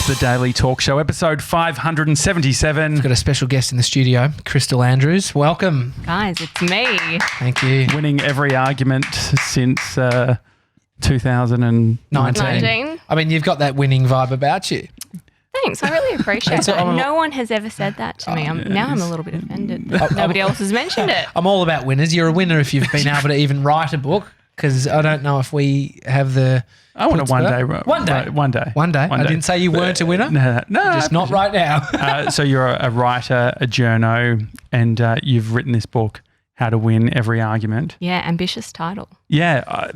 It's the Daily Talk Show, episode 577. We've got a special guest in the studio, Crystal Andrews. Welcome. Guys, it's me. Thank you. Winning every argument since 2019. 19. I mean, you've got that winning vibe about you. Thanks, I really appreciate that. No one has ever said that to me. Now I'm a little bit offended. Nobody else has mentioned it. I'm all about winners. You're a winner if you've been able to even write a book, because I don't know if we have the... I want to one day. One day. I didn't say you weren't a winner. No. Just not right now. So you're a writer, a journo, and you've written this book, How to Win Every Argument. Yeah, ambitious title. Yeah,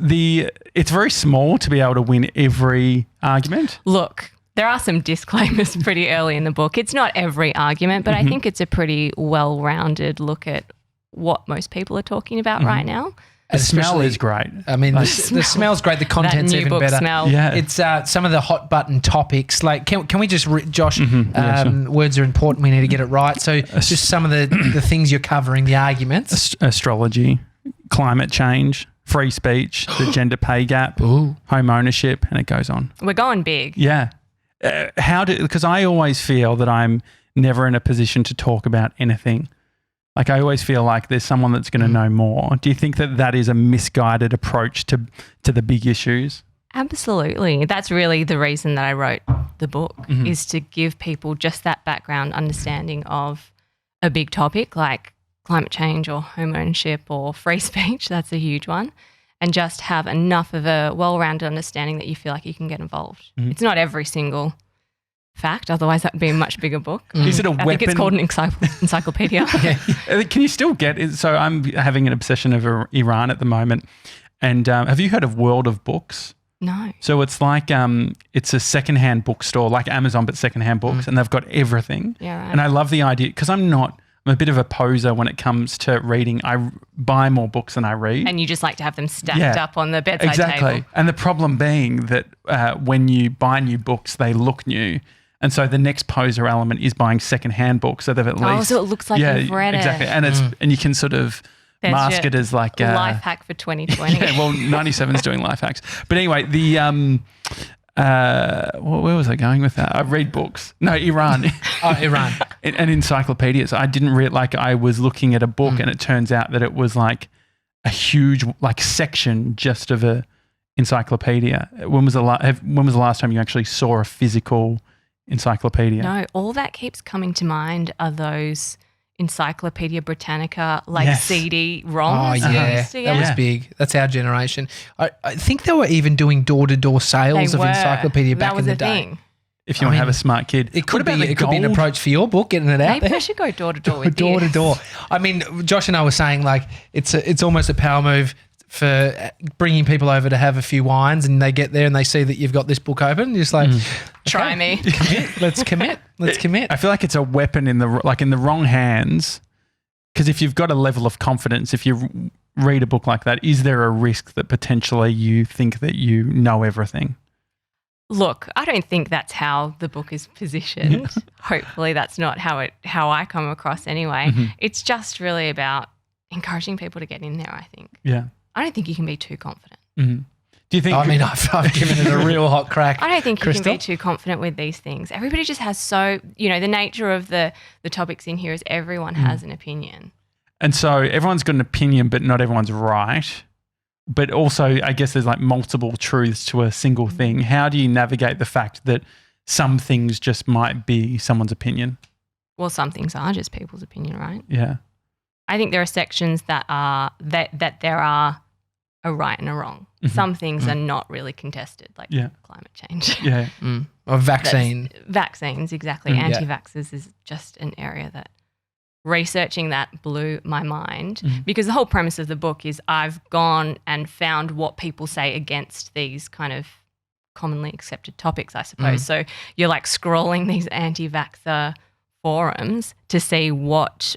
it's very small to be able to win every argument. Look, there are some disclaimers pretty early in the book. It's not every argument, but I think it's a pretty well-rounded look at what most people are talking about right now. The smell is great. I mean, the smell's great. The content's even better. Smell. Yeah. It's some of the hot button topics. Like, can we just, Josh, sure. Words are important. We need to get it right. So just some of the things you're covering, the arguments. Astrology, climate change, free speech, the gender pay gap, home ownership, and it goes on. We're going big. Yeah. Because I always feel that I'm never in a position to talk about anything. Like, I always feel like there's someone that's going to know more. Do you think that is a misguided approach to the big issues? Absolutely. That's really the reason that I wrote the book, is to give people just that background understanding of a big topic like climate change or home ownership or free speech. That's a huge one. And just have enough of a well-rounded understanding that you feel like you can get involved. It's not every single fact, otherwise that would be a much bigger book. Is it a weapon? I think it's called an encyclopedia. Can you still get it? So I'm having an obsession over Iran at the moment. And have you heard of World of Books? No. So it's like it's a secondhand bookstore, like Amazon, but secondhand books, and they've got everything. Yeah, right. And I love the idea, because I'm a bit of a poser when it comes to reading. I buy more books than I read. And you just like to have them stacked up on the bedside table. And the problem being that when you buy new books, they look new. And so the next poser element is buying secondhand books, so they've at least... Oh, so it looks like you've read exactly. it. And you can sort of mask it as like... life hack for 2020. Yeah, well, 97's doing life hacks. But anyway, where was I going with that? I read books. No, Iran. Iran. And encyclopedias. I didn't read, I was looking at a book and it turns out that it was like a huge section just of a encyclopedia. When was the last time you actually saw a physical encyclopedia? No, all that keeps coming to mind are those Encyclopedia Britannica, CD-ROMs. Oh, yeah. That was big. That's our generation. I think they were even doing door-to-door sales of Encyclopedia back in the day. Thing. If you want to have a smart kid. It could be an approach for your book, getting it out Maybe there. I should go door-to-door with Door to door. I mean, Josh and I were saying it's almost a power move for bringing people over to have a few wines, and they get there and they see that you've got this book open. You're just like, try me. Let's commit. I feel like it's a weapon in the wrong hands, because if you've got a level of confidence, if you read a book like that, is there a risk that potentially you think that you know everything? Look, I don't think that's how the book is positioned. Hopefully that's not how I come across anyway. It's just really about encouraging people to get in there, I think. Yeah. I don't think you can be too confident. Do you think? I mean, I've given it a real hot crack. I don't think Crystal? You can be too confident with these things. Everybody just has the nature of the topics in here is everyone has an opinion. And so everyone's got an opinion, but not everyone's right. But also, I guess there's multiple truths to a single thing. How do you navigate the fact that some things just might be someone's opinion? Well, some things are just people's opinion, right? Yeah. I think there are sections that there are a right and a wrong. Some things are not really contested, like climate change. Yeah. Or Vaccines, exactly. Anti-vaxxers is just an area that researching that blew my mind, because the whole premise of the book is I've gone and found what people say against these kind of commonly accepted topics, I suppose. So you're scrolling these anti-vaxxer forums to see what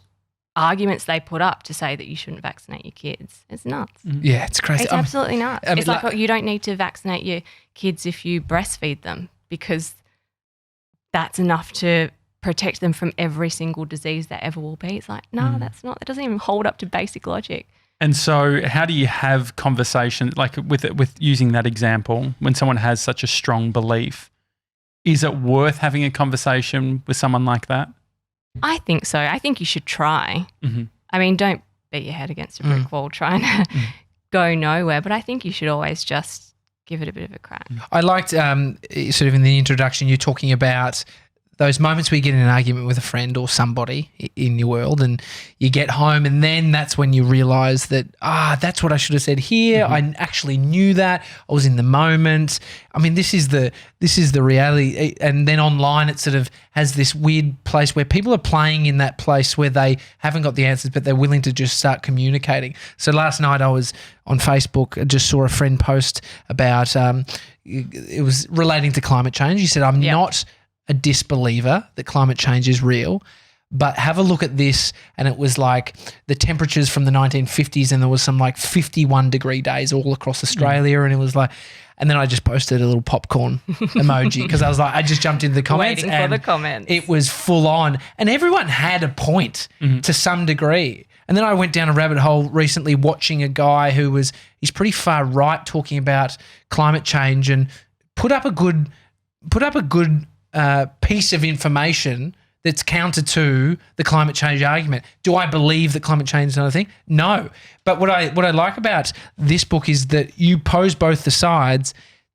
arguments they put up to say that you shouldn't vaccinate your kids. It's nuts. Yeah, it's crazy. It's absolutely nuts. It's you don't need to vaccinate your kids if you breastfeed them, because that's enough to protect them from every single disease that ever will be. It's no, that's not. That doesn't even hold up to basic logic. And so how do you have conversations, with using that example, when someone has such a strong belief, is it worth having a conversation with someone like that? I think so. I think you should try. Mm-hmm. I mean, don't beat your head against a brick wall trying to go nowhere, but I think you should always just give it a bit of a crack. I liked sort of in the introduction you talking about those moments where you get in an argument with a friend or somebody in your world and you get home and then that's when you realise that, that's what I should have said here. I actually knew that. I was in the moment. I mean, this is the reality. And then online it sort of has this weird place where people are playing in that place where they haven't got the answers but they're willing to just start communicating. So last night I was on Facebook, I just saw a friend post about it was relating to climate change. He said, I'm not a disbeliever that climate change is real, but have a look at this. And it was like the temperatures from the 1950s and there was some like 51 degree days all across Australia. And it was like, and then I just posted a little popcorn emoji because I was like, I just jumped into the comments. Waiting for the comments. It was full on and everyone had a point to some degree. And then I went down a rabbit hole recently watching a guy he's pretty far right talking about climate change and put up a good piece of information that's counter to the climate change argument. Do I believe that climate change is another thing? No. But what I like about this book is that you pose both the sides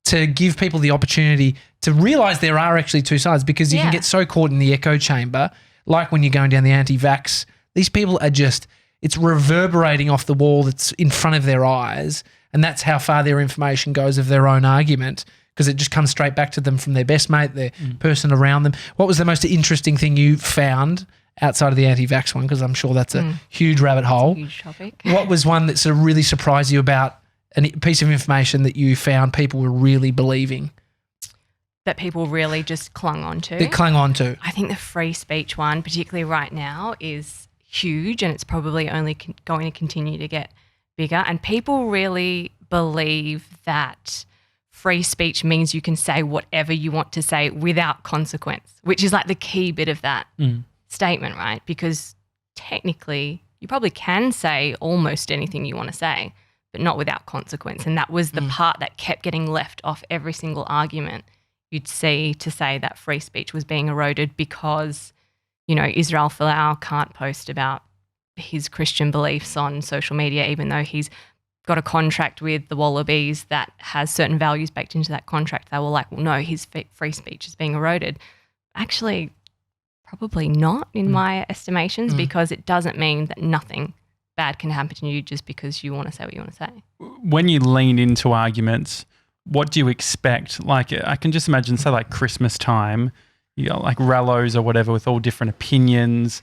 to give people the opportunity to realise there are actually two sides because you can get so caught in the echo chamber, like when you're going down the anti-vax. These people are just, it's reverberating off the wall that's in front of their eyes and that's how far their information goes of their own argument. Because it just comes straight back to them from their best mate, their person around them. What was the most interesting thing you found outside of the anti-vax one? Because I'm sure that's a huge rabbit hole. Huge topic. What was one that sort of really surprised you about a piece of information that you found people were really believing? That people really just clung on to? They clung on to. I think the free speech one, particularly right now, is huge and it's probably only going to continue to get bigger. And people really believe that free speech means you can say whatever you want to say without consequence, which is like the key bit of that statement, right? Because technically you probably can say almost anything you want to say, but not without consequence. And that was the part that kept getting left off every single argument you'd see to say that free speech was being eroded because, Israel Folau can't post about his Christian beliefs on social media, even though he's got a contract with the Wallabies that has certain values baked into that contract. They were like, well, no, his free speech is being eroded. Actually, probably not in my estimations because it doesn't mean that nothing bad can happen to you just because you want to say what you want to say. When you lean into arguments, what do you expect? Like I can just imagine, say like Christmas time, you got like rallos or whatever with all different opinions.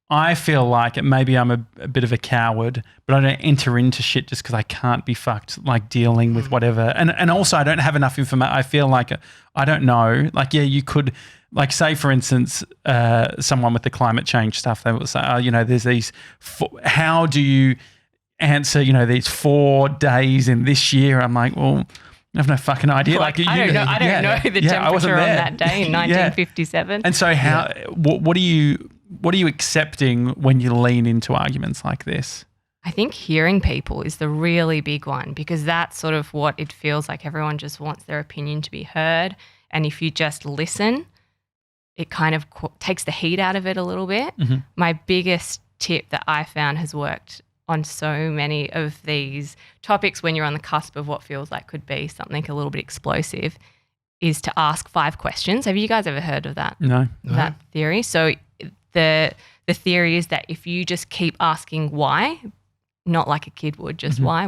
I feel like maybe I'm a bit of a coward, but I don't enter into shit just because I can't be fucked, like dealing with whatever. And also I don't have enough information. I feel like I don't know. Like, yeah, you could, like say for instance, someone with the climate change stuff, they will say, there's these, how do you answer, these 4 days in this year? I'm like, well, I have no fucking idea. I don't know the temperature on that day in 1957. And so what are you accepting when you lean into arguments like this? I think hearing people is the really big one because that's sort of what it feels like. Everyone just wants their opinion to be heard. And if you just listen, it kind of takes the heat out of it a little bit. My biggest tip that I found has worked on so many of these topics when you're on the cusp of what feels like could be something a little bit explosive is to ask 5 questions. Have you guys ever heard of that? No. That theory? So the theory is that if you just keep asking why, not like a kid would, just why,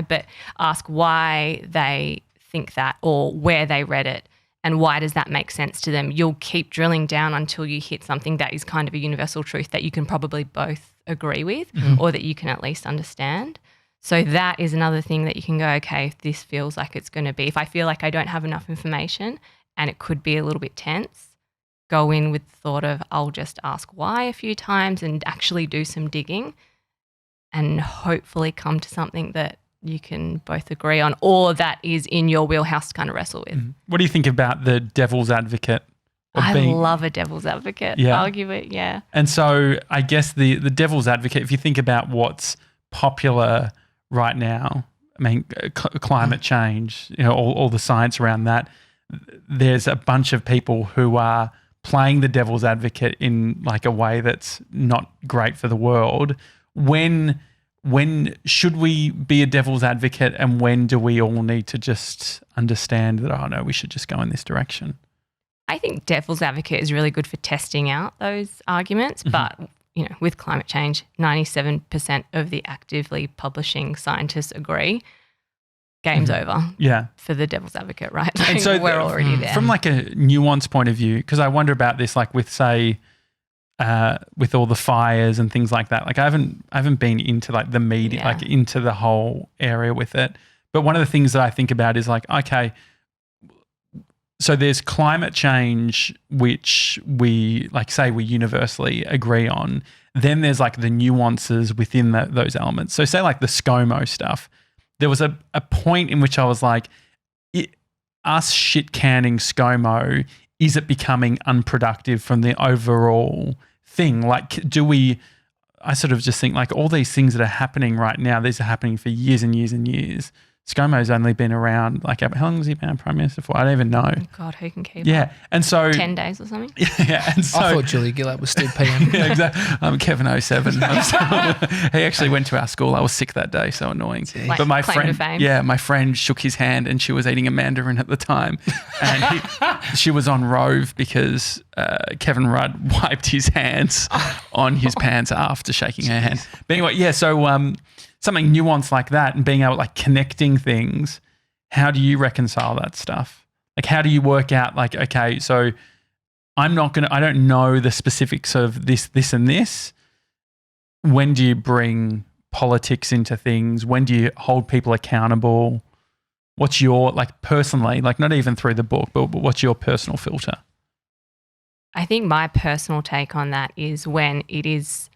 but ask why they think that or where they read it and why does that make sense to them, you'll keep drilling down until you hit something that is kind of a universal truth that you can probably both agree with or that you can at least understand. So that is another thing that you can go, okay, if this feels like it's going to be, if I feel like I don't have enough information and it could be a little bit tense, go in with the thought of I'll just ask why a few times and actually do some digging and hopefully come to something that you can both agree on or that is in your wheelhouse to kind of wrestle with. What do you think about the devil's advocate? I love a devil's advocate argument, yeah. And so I guess the devil's advocate, if you think about what's popular right now, I mean, climate change, all the science around that, there's a bunch of people who are playing the devil's advocate in like a way that's not great for the world. When should we be a devil's advocate, and when do we all need to just understand that, oh no, we should just go in this direction? I think devil's advocate is really good for testing out those arguments, but with climate change, 97% of the actively publishing scientists agree. Game's over. Yeah. For the devil's advocate, right? Like, and so we're already there. From like a nuance point of view, because I wonder about this, like with say, with all the fires and things like that. Like I haven't been into like the media, like into the whole area with it. But one of the things that I think about is like, okay, so there's climate change, which we like say we universally agree on. Then there's like the nuances within those elements. So say like the ScoMo stuff. There was a point in which I was like, us shit canning ScoMo, is it becoming unproductive from the overall thing? Like, I sort of just think like all these things that are happening right now, these are happening for years and years and years. ScoMo's only been around, like, how long has he been Prime Minister for? I don't even know. God, who can keep Yeah. up? And so 10 days or something? Yeah. And so, I thought Julia Gillard was still PM. yeah, exactly. I'm Kevin 07. He actually went to our school. I was sick that day, so annoying. Like, but my claim to friend, fame. my friend shook his hand and she was eating a mandarin at the time. And she was on Rove because Kevin Rudd wiped his hands on his pants after shaking her hand. But anyway, yeah, so something nuanced like that and being able like connecting things, how do you reconcile that stuff? Like how do you work out like, okay, so I don't know the specifics of this, and this. When do you bring politics into things? When do you hold people accountable? What's your, like personally, like not even through the book, but what's your personal filter? I think my personal take on that is when it is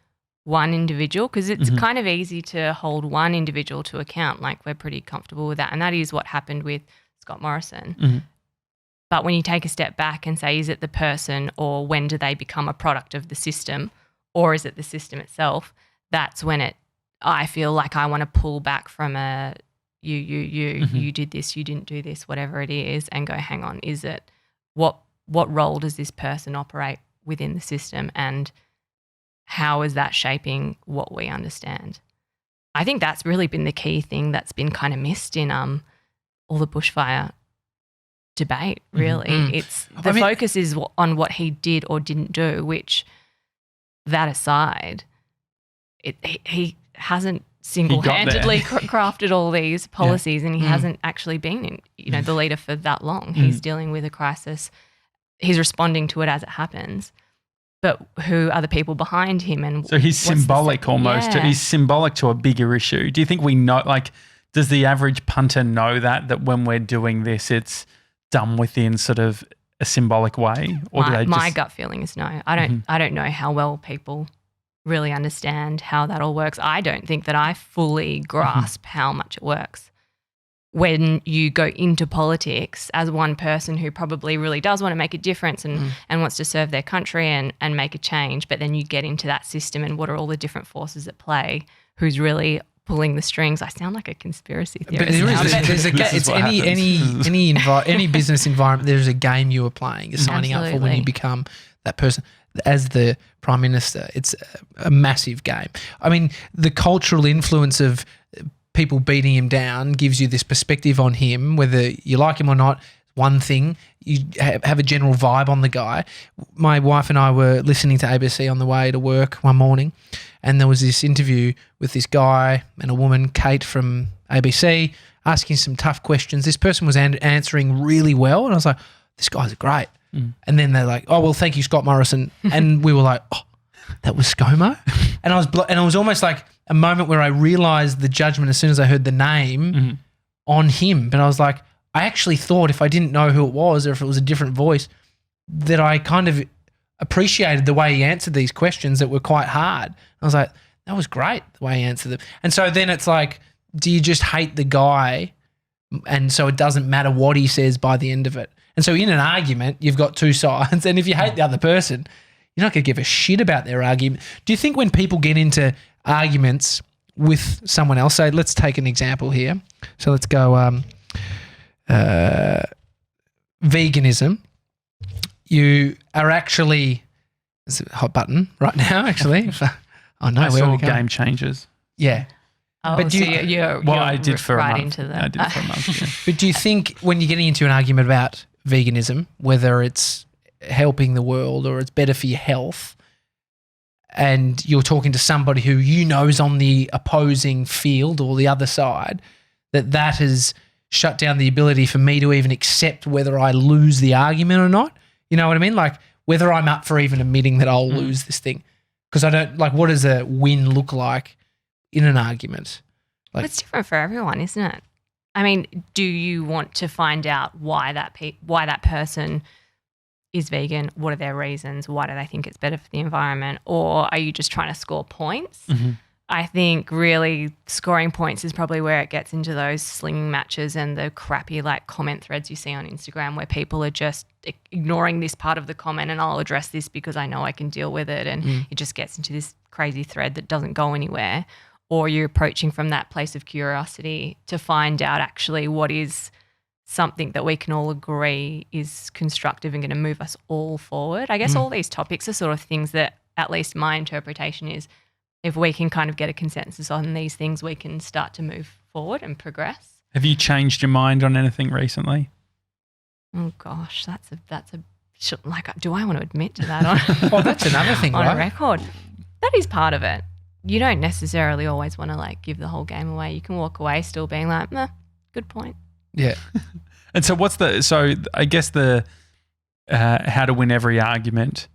one individual, because it's kind of easy to hold one individual to account. Like we're pretty comfortable with that. And that is what happened with Scott Morrison. But when you take a step back and say, is it the person, or when do they become a product of the system, or is it the system itself? That's when I feel like I want to pull back from you did this, you didn't do this, whatever it is, and go, hang on, is it, what role does this person operate within the system, and how is that shaping what we understand? I think that's really been the key thing that's been kind of missed in all the bushfire debate, really. It's the focus is on what he did or didn't do, which, that aside, he hasn't single-handedly crafted all these policies, and he hasn't actually been the leader for that long. He's dealing with a crisis. He's responding to it as it happens. But who are the people behind him? And so he's symbolic almost. He's symbolic to a bigger issue. Do you think we know, like, does the average punter know that when we're doing this, it's done within sort of a symbolic way? Or my gut feeling is no. I don't know how well people really understand how that all works. I don't think that I fully grasp how much it works. When you go into politics as one person who probably really does want to make a difference and wants to serve their country and make a change, but then you get into that system and what are all the different forces at play, who's really pulling the strings. I sound like a conspiracy theorist. But any business environment, there's a game you are playing. You're signing up for when you become that person. As the Prime Minister, it's a massive game. I mean, the cultural influence of people beating him down gives you this perspective on him, whether you like him or not. One thing, you have a general vibe on the guy. My wife and I were listening to ABC on the way to work one morning, and there was this interview with this guy and a woman, Kate from ABC, asking some tough questions. This person was answering really well, and I was like, this guy's great. And then they're like, oh, well, thank you, Scott Morrison. And we were like, oh, that was ScoMo? And it was almost like a moment where I realised the judgment as soon as I heard the name on him. But I was like, I actually thought if I didn't know who it was or if it was a different voice, that I kind of appreciated the way he answered these questions that were quite hard. I was like, that was great the way he answered them. And so then it's like, do you just hate the guy and so it doesn't matter what he says by the end of it? And so in an argument, you've got two sides, and if you hate the other person, you're not going to give a shit about their argument. Do you think when people get into arguments with someone else, so let's take an example here. So let's go VIC veganism, you are actually – it's a hot button right now, actually. Oh, no. I where are saw we going? Game Changers. Yeah. Oh, But so you- you're I did for right a month. into the I did for a month. Yeah. But do you think when you're getting into an argument about veganism, whether it's helping the world or it's better for your health, and you're talking to somebody who you know is on the opposing field or the other side, that has shut down the ability for me to even accept whether I lose the argument or not? You know what I mean? Like whether I'm up for even admitting that I'll lose this thing. Because I don't – like what does a win look like in an argument? Like, it's different for everyone, isn't it? I mean, do you want to find out why that person is vegan? What are their reasons? Why do they think it's better for the environment? Or are you just trying to score points? Mm-hmm. I think really scoring points is probably where it gets into those slinging matches and the crappy like comment threads you see on Instagram where people are just ignoring this part of the comment and I'll address this because I know I can deal with it, and it just gets into this crazy thread that doesn't go anywhere. Or you're approaching from that place of curiosity to find out actually what is something that we can all agree is constructive and going to move us all forward. I guess all these topics are sort of things that at least my interpretation is if we can kind of get a consensus on these things, we can start to move forward and progress. Have you changed your mind on anything recently? Oh gosh, that's a like, do I want to admit to that on, well, that's another thing, on right? a record? That is part of it. You don't necessarily always want to like give the whole game away. You can walk away still being like, nah, good point. Yeah. And so I guess the how to win every argument.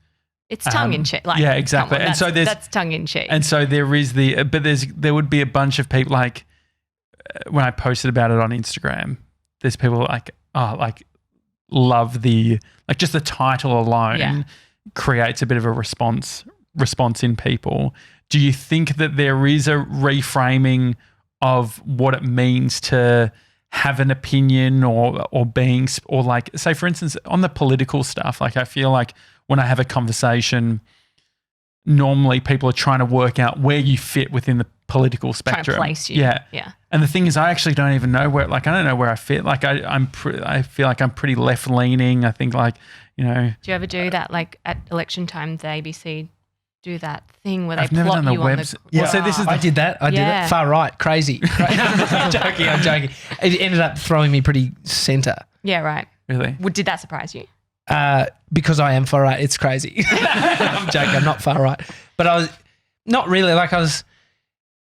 It's tongue in cheek. Like, yeah, exactly. come on, And so that's tongue in cheek. And so there is there would be a bunch of people like when I posted about it on Instagram, there's people like, love just the title alone creates a bit of a response in people. Do you think that there is a reframing of what it means to have an opinion or like, say for instance, on the political stuff, like I feel like when I have a conversation, normally people are trying to work out where you fit within the political spectrum. Trying to place you. Yeah. And the thing is, I actually don't even know where, like, I don't know where I fit. Like I feel like I'm pretty left leaning. I think like, you know. Do you ever do that? Like at election time, the ABC do that thing where they I've never plot done you the on webs. the. Yeah, so this is I did that. Far right. Crazy. I'm joking. It ended up throwing me pretty centre. Yeah, right. Really? Well, did that surprise you? Because I am far right. It's crazy. I'm joking. I'm not far right. But I was not really like I was.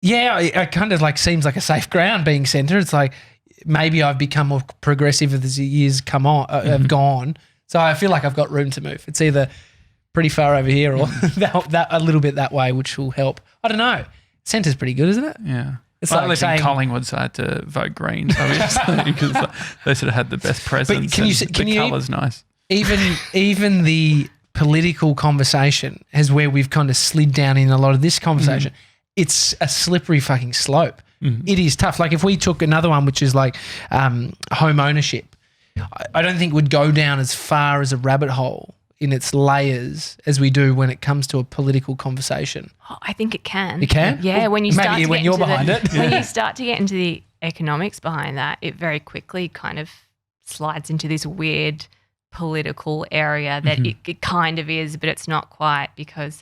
Yeah, it kind of like seems like a safe ground being centre. It's like maybe I've become more progressive as the years have gone. So I feel like I've got room to move. It's either pretty far over here or that a little bit that way, which will help. I don't know. Centre's pretty good, isn't it? Yeah. It's I like live saying, in Collingwood, so I had to vote Green, obviously, because they sort of had the best presence. can you the colour's nice. even the political conversation is where we've kind of slid down in a lot of this conversation. It's a slippery fucking slope. It is tough. Like if we took another one, which is like home ownership, I don't think would go down as far as a rabbit hole in its layers as we do when it comes to a political conversation. Oh, I think it can. It can? Yeah, when you start Maybe to when get you're into behind it. When you start to get into the economics behind that, it very quickly kind of slides into this weird political area that it kind of is, but it's not quite, because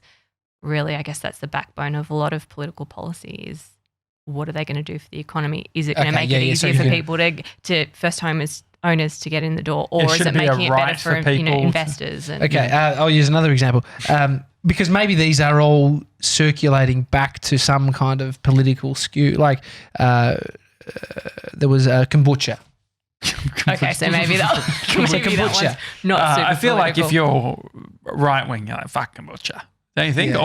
really I guess that's the backbone of a lot of political policy is what are they going to do for the economy? Is it going to make it easier for people to first owners to get in the door, or is it making it better for investors? And, okay, I'll use another example. Because maybe these are all circulating back to some kind of political skew. Like there was kombucha. Okay, so maybe that one's not super I feel like political. if you're right wing, you're like, fuck kombucha. Don't you think?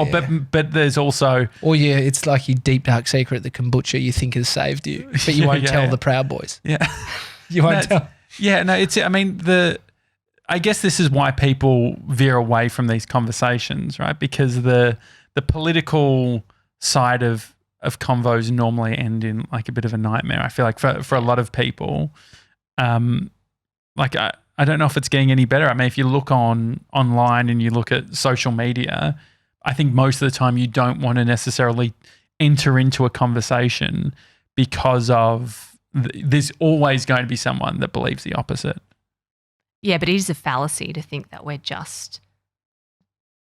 But there's also... Or it's like your deep, dark secret that kombucha you think has saved you, but you won't tell the Proud Boys. Yeah. You won't tell. Yeah, no, I guess this is why people veer away from these conversations, right? Because the political side of convos normally end in like a bit of a nightmare. I feel like for a lot of people, like I don't know if it's getting any better. I mean, if you look online and you look at social media, I think most of the time you don't want to necessarily enter into a conversation because of there's always going to be someone that believes the opposite. Yeah, but it is a fallacy to think that we're just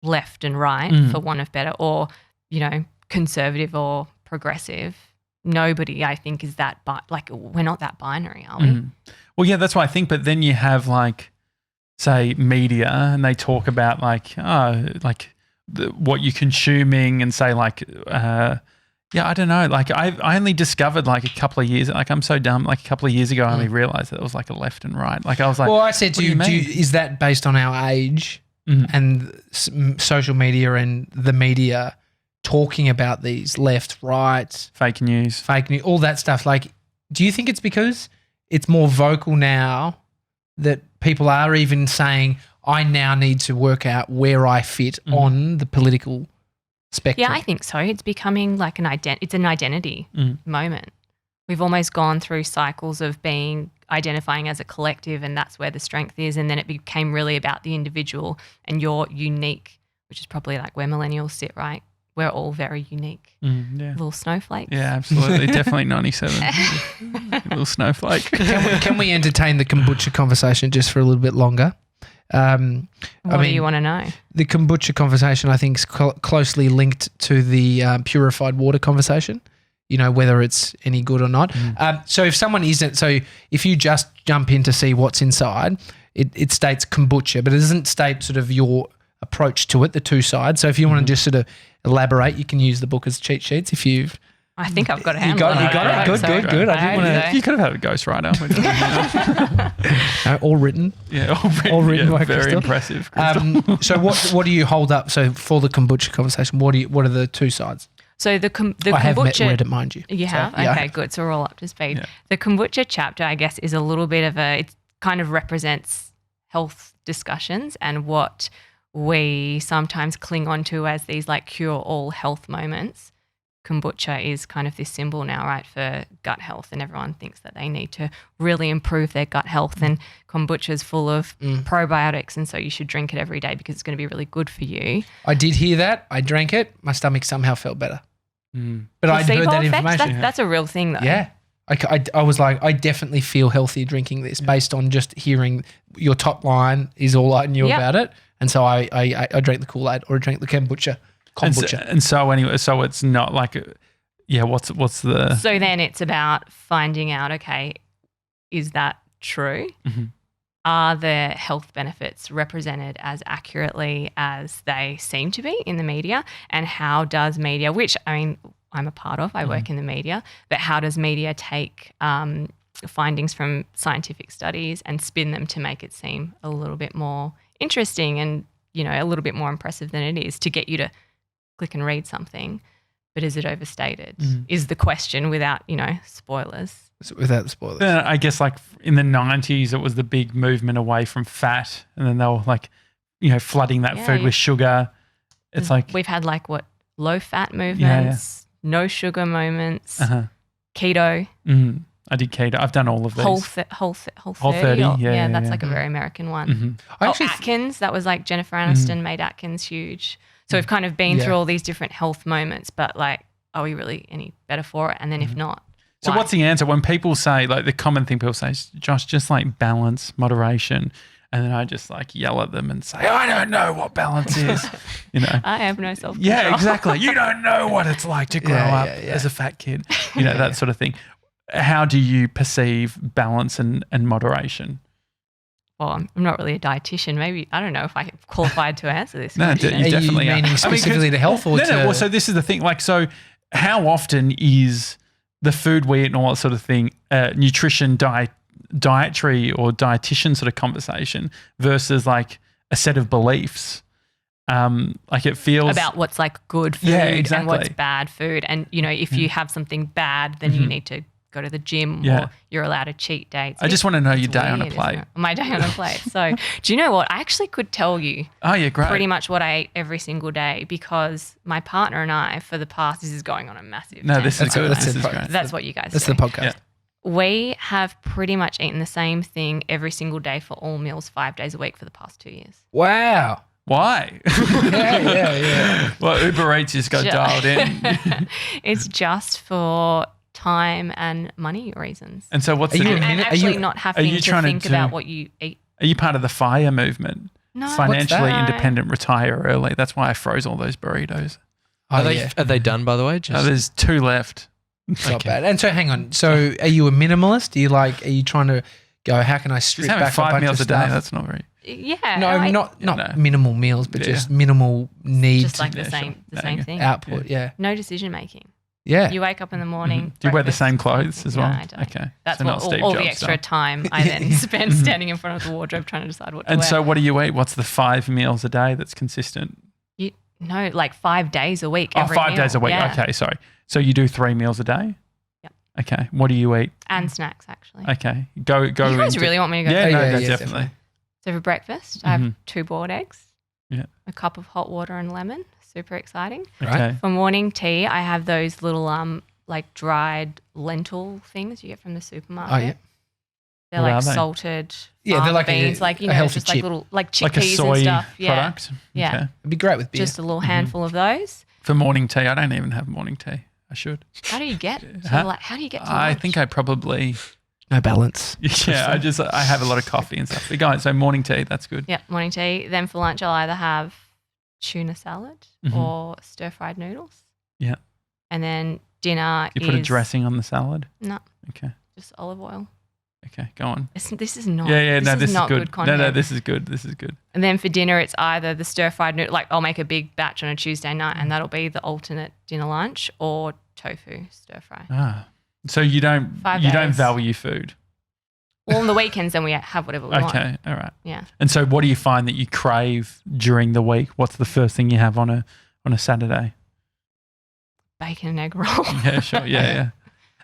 left and right, for want of better, or, conservative or progressive. Nobody, I think, is that, we're not that binary, are we? Well, yeah, that's what I think. But then you have say media, and they talk about what you're consuming, and say I don't know. I only discovered a couple of years. I'm so dumb. A couple of years ago, I only realized that it was a left and right. I was like, well, I said to you, is that based on our age and social media and the media talking about these left, right, fake news, all that stuff? Do you think it's because it's more vocal now that people are even saying, I now need to work out where I fit on the political spectrum? Yeah, I think so. It's becoming it's an identity moment. We've almost gone through cycles of identifying as a collective, and that's where the strength is. And then it became really about the individual and your unique, which is probably where millennials sit, right? We're all very unique. Little snowflakes. Yeah, absolutely. Definitely 97. Little snowflake. Can we entertain the kombucha conversation just for a little bit longer? What do you want to know? The kombucha conversation, I think, is closely linked to the purified water conversation, whether it's any good or not. So if you just jump in to see what's inside, it states kombucha, but it doesn't state sort of your approach to it, the two sides. So if you want to just sort of elaborate, you can use the book as cheat sheets if you've... I think I've got a handle. You got it. Good. I didn't want to... You could have had a ghostwriter. All written. Yeah, all written by Crystal. Very impressive, Crystal. So what do you hold up? So for the kombucha conversation, what are the two sides? So the kombucha... I have read it, mind you. You have? So, yeah. Okay, good. So we're all up to speed. Yeah. The kombucha chapter, I guess, is a little bit of it kind of represents health discussions and what we sometimes cling on to as these cure-all health moments. Kombucha is kind of this symbol now, right, for gut health, and everyone thinks that they need to really improve their gut health, and kombucha is full of probiotics, and so you should drink it every day because it's going to be really good for you. I did hear that. I drank it. My stomach somehow felt better. But I'd heard that information. That's a real thing, though. Yeah. I was like, I definitely feel healthy drinking this based on just hearing your top line is all I knew about it. And so I drank the Kool-Aid or I drank the kombucha. And so anyway, so it's not what's the... So then it's about finding out, okay, is that true? Are the health benefits represented as accurately as they seem to be in the media? And how does media, which I'm a part of, I work in the media, but how does media take findings from scientific studies and spin them to make it seem a little bit more interesting and, a little bit more impressive than it is, to get you to click and read something? But is it overstated? Is the question without, spoilers. Without spoilers. I guess in the 90s, it was the big movement away from fat, and then they were flooding that food with sugar. It's we've had low fat movements, no sugar moments, keto. I did keto. I've done all of these. Whole 30. That's a very American one. Atkins, that was Jennifer Aniston made Atkins huge. So we've kind of been through all these different health moments, but are we really any better for it? And then if not, so what's the answer? When people say, the common thing people say is, Josh, just balance, moderation. And then I just yell at them and say, I don't know what balance is. I have no self-control. Yeah, exactly. You don't know what it's like to grow up as a fat kid. That sort of thing. How do you perceive balance and moderation? Well, I'm not really a dietitian. Maybe, I don't know if I'm qualified to answer this. No, you definitely are. Meaning specifically to health or to... No, well, so this is the thing. So how often is the food we eat and all that sort of thing, nutrition, dietary or dietitian sort of conversation versus a set of beliefs? It feels... About what's good food and what's bad food. And, if you have something bad, then you need to go to the gym or you're allowed a cheat day. I just want to know your day on a plate. My day on a plate. So do you know what? I actually could tell you pretty much what I ate every single day, because my partner and I, for the past, this is going on a massive this is good. This is great. That's what you guys do. That's the podcast. Yeah. We have pretty much eaten the same thing every single day for all meals 5 days a week for the past 2 years. Wow. Why? Yeah. Well, Uber Eats just got dialed in. It's just for time and money reasons. And so what's not having to think about what you eat Are you part of the FIRE movement? No. Financially that? independent, retire early. That's why I froze all those burritos. Oh, Are they done, by the way? There's 2 left. It's not bad. And so hang on. So are you a minimalist? Are you trying to go, how can I strip Just having back 5 a bunch meals of a day. stuff? That's not very. Yeah. No, not minimal meals, but just minimal needs, just like the Yeah, same sure. the same thing. output. Yeah. No decision making. Yeah. You wake up in the morning. Do you wear the breakfast, same clothes as well? No, I don't. Okay. That's So what not Steve all the Jobs extra style. time I then spend standing in front of the wardrobe trying to decide what to And wear. so what do you eat? What's the 5 meals a day that's consistent? No, like 5 days a week. Oh, Every 5 days a meal. week. Yeah. Okay, sorry. So you do 3 meals a day? Yep. Okay. What do you eat? And snacks, actually. Okay. Go. You guys into- really want me to go? Yeah, Oh, no, yeah, no, yeah, definitely. So for breakfast, I have Mhm. 2 boiled eggs. Yeah. A cup of hot water and lemon. Super exciting. Okay. For morning tea, I have those little like dried lentil things you get from the supermarket. Oh, yeah. They're What like are they? salted Yeah, they're fava like a- beans, like a healthy just chip. like little like chickpeas Like a soy and stuff. Yeah. product? Yeah. Okay. It'd be great with beer. Just a little handful of those. For morning tea, I don't even have morning tea. I should. How do you get to Huh? like how do you get to I lunch? think I probably, no balance. yeah, I have a lot of coffee and stuff. But guys, so morning tea, that's good. Yeah, morning tea. Then for lunch I'll either have tuna salad Mhm. or stir-fried noodles. Yeah. And then dinner You put a is dressing on the salad? No, Okay. just olive oil. Okay, go on. This is not. Yeah, no, this is not good. content. No, this is good. This is good. And then for dinner, it's either the stir-fried noodle, like I'll make a big batch on a Tuesday night, and that'll be the alternate dinner lunch, or tofu stir-fry. Ah. So you don't 5 don't days. value food. Well, on the weekends, then we have whatever we want. Okay, all right. Yeah. And so what do you find that you crave during the week? What's the first thing you have on a Saturday? Bacon and egg roll. Yeah, sure. Yeah.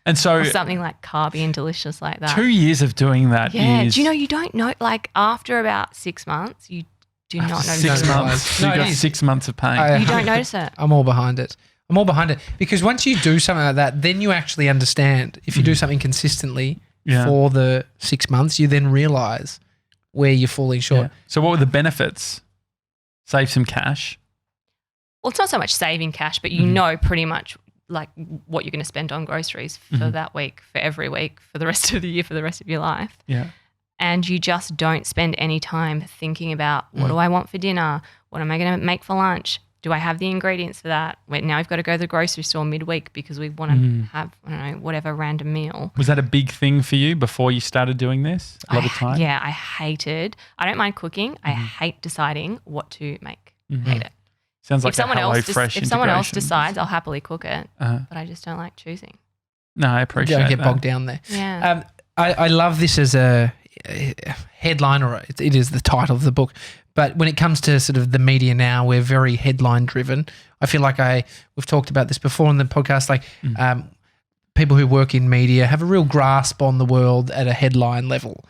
And so Or something like carby and delicious like that. 2 years of doing that Yeah. is Do you know, you don't know, like after about 6 months, you do not after notice 6 it. months. No, you it got is. 6 months of pain. I- You don't notice it. I'm all behind it. Because once you do something like that, then you actually understand. If you do something consistently Yeah. for the 6 months, you then realize where you're falling short. Yeah. So what were the benefits? Save some cash. Well, it's not so much saving cash, but you know pretty much like what you're going to spend on groceries for that week, for every week, for the rest of the year, for the rest of your life. Yeah. And you just don't spend any time thinking about what do I want for dinner? What am I going to make for lunch? Do I have the ingredients for that? Wait, now I've got to go to the grocery store midweek because we want to have, I don't know, whatever random meal. Was that a big thing for you before you started doing this? A lot of time? Yeah, I don't mind cooking. I hate deciding what to make. Hate it. Sounds like If someone a Hello else Fresh if someone else integration. decides, I'll happily cook it, Uh-huh. but I just don't like choosing. No, I appreciate Don't get that. bogged down there. Yeah. I love this as a headline, or it is the title of the book. But when it comes to sort of the media now, we're very headline driven. I feel like we've talked about this before on the podcast. Like people who work in media have a real grasp on the world at a headline level,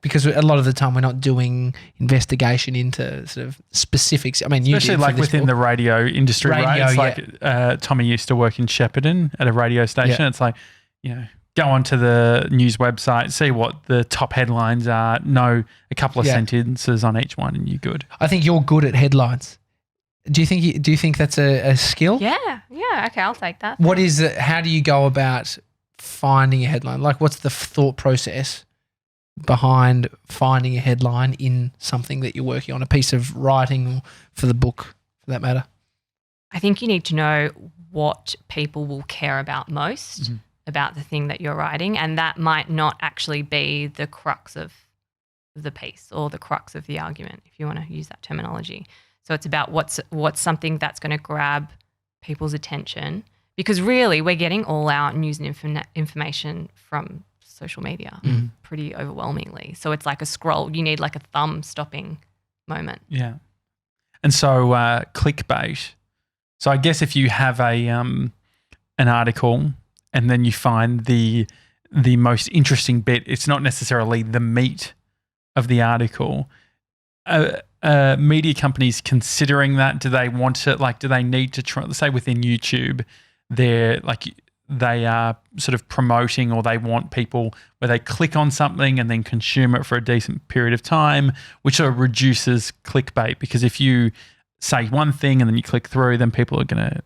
because a lot of the time we're not doing investigation into sort of specifics. I mean, you Especially did for like this within book. the radio industry, right? Radio, It's like Tommy used to work in Shepparton at a radio station. Yeah. It's like, go onto the news website, see what the top headlines are, know a couple of sentences on each one, and you're good. I think you're good at headlines. Do you think that's a skill? Yeah. Okay, I'll take that. What is it? How do you go about finding a headline? Like, what's the thought process behind finding a headline in something that you're working on, a piece of writing, or for the book, for that matter? I think you need to know what people will care about most about the thing that you're writing, and that might not actually be the crux of the piece or the crux of the argument, if you want to use that terminology. So it's about what's something that's going to grab people's attention, because really we're getting all our news and information from social media pretty overwhelmingly. So it's like a scroll. You need like a thumb stopping moment. Yeah. And so clickbait. So I guess if you have an article and then you find the most interesting bit, it's not necessarily the meat of the article. Media companies considering that, do they want it? Like, do they need to try? Let's say within YouTube, they are sort of promoting, or they want people where they click on something and then consume it for a decent period of time, which sort of reduces clickbait, because if you say one thing and then you click through, then people are going to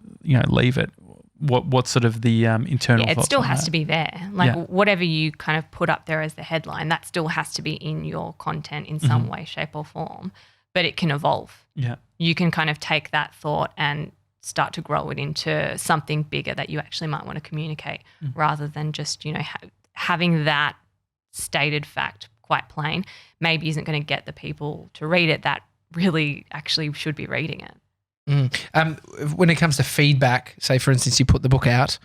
leave it. what's sort of the internal Yeah, it thoughts still on has that? to be there. Like whatever you kind of put up there as the headline, that still has to be in your content in some way, shape or form, but it can evolve. Yeah. You can kind of take that thought and start to grow it into something bigger that you actually might want to communicate rather than just, having that stated fact quite plain maybe isn't going to get the people to read it that really actually should be reading it. When it comes to feedback, say for instance you put the book out,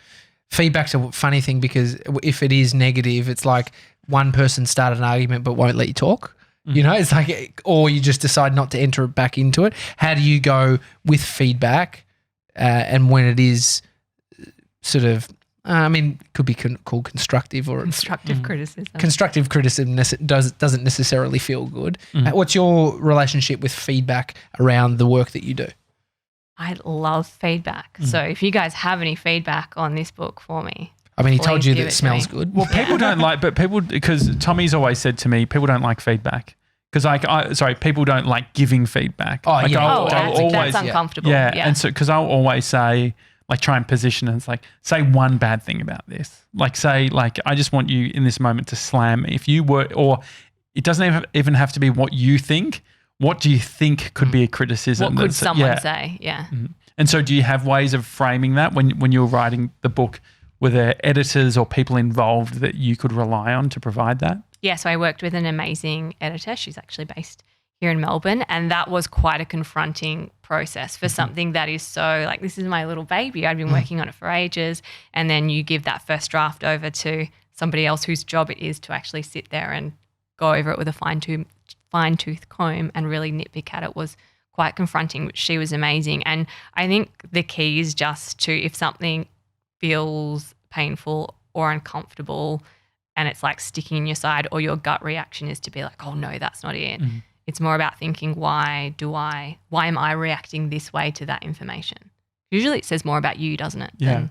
feedback's a funny thing because if it is negative, it's like one person started an argument but won't let you talk. It's like, or you just decide not to enter back into it. How do you go with feedback and when it is sort of, could be called constructive or Constructive criticism. Constructive criticism doesn't necessarily feel good. What's your relationship with feedback around the work that you do? I love feedback. So if you guys have any feedback on this book for me, he told please you give that it to smells me. good. Well, people don't like, because Tommy's always said to me, people don't like feedback. Because people don't like giving feedback. Oh, yeah. I'll that's always, uncomfortable. yeah. And so, because I'll always say, like, try and position it. It's like, say one bad thing about this. Like, say, like, I just want you in this moment to slam me. If you were, or it doesn't even have to be what you think. What do you think could be a criticism? What could someone say? Yeah. And so do you have ways of framing that when you're writing the book? Were there editors or people involved that you could rely on to provide that? Yeah, so I worked with an amazing editor. She's actually based here in Melbourne, and that was quite a confronting process for something that is so, like, this is my little baby. I've been working on it for ages, and then you give that first draft over to somebody else whose job it is to actually sit there and go over it with a fine-tooth comb and really nitpick at it was quite confronting, but she was amazing. And I think the key is just to, if something feels painful or uncomfortable and it's like sticking in your side, or your gut reaction is to be like, oh no, that's not it. It's more about thinking, why am I reacting this way to that information? Usually it says more about you, doesn't it? Yeah.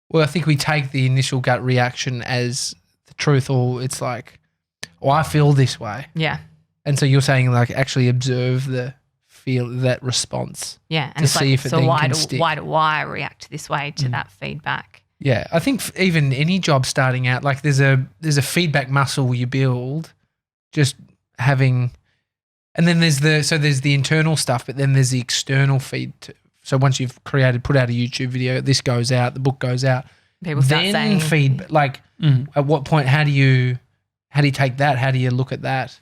Well, I think we take the initial gut reaction as the truth, or it's like, oh, I feel this way. Yeah. And so you're saying, like, actually observe that response. Yeah. And to it's see like, if it so then why can do stick. why do I react this way to that feedback? Yeah, I think even any job starting out, like there's a feedback muscle you build, just having, and then there's the internal stuff, but then there's the external feed too. So once you've put out a YouTube video, this goes out, the book goes out, People start then saying feedback. Like at what point? How do you take that? How do you look at that?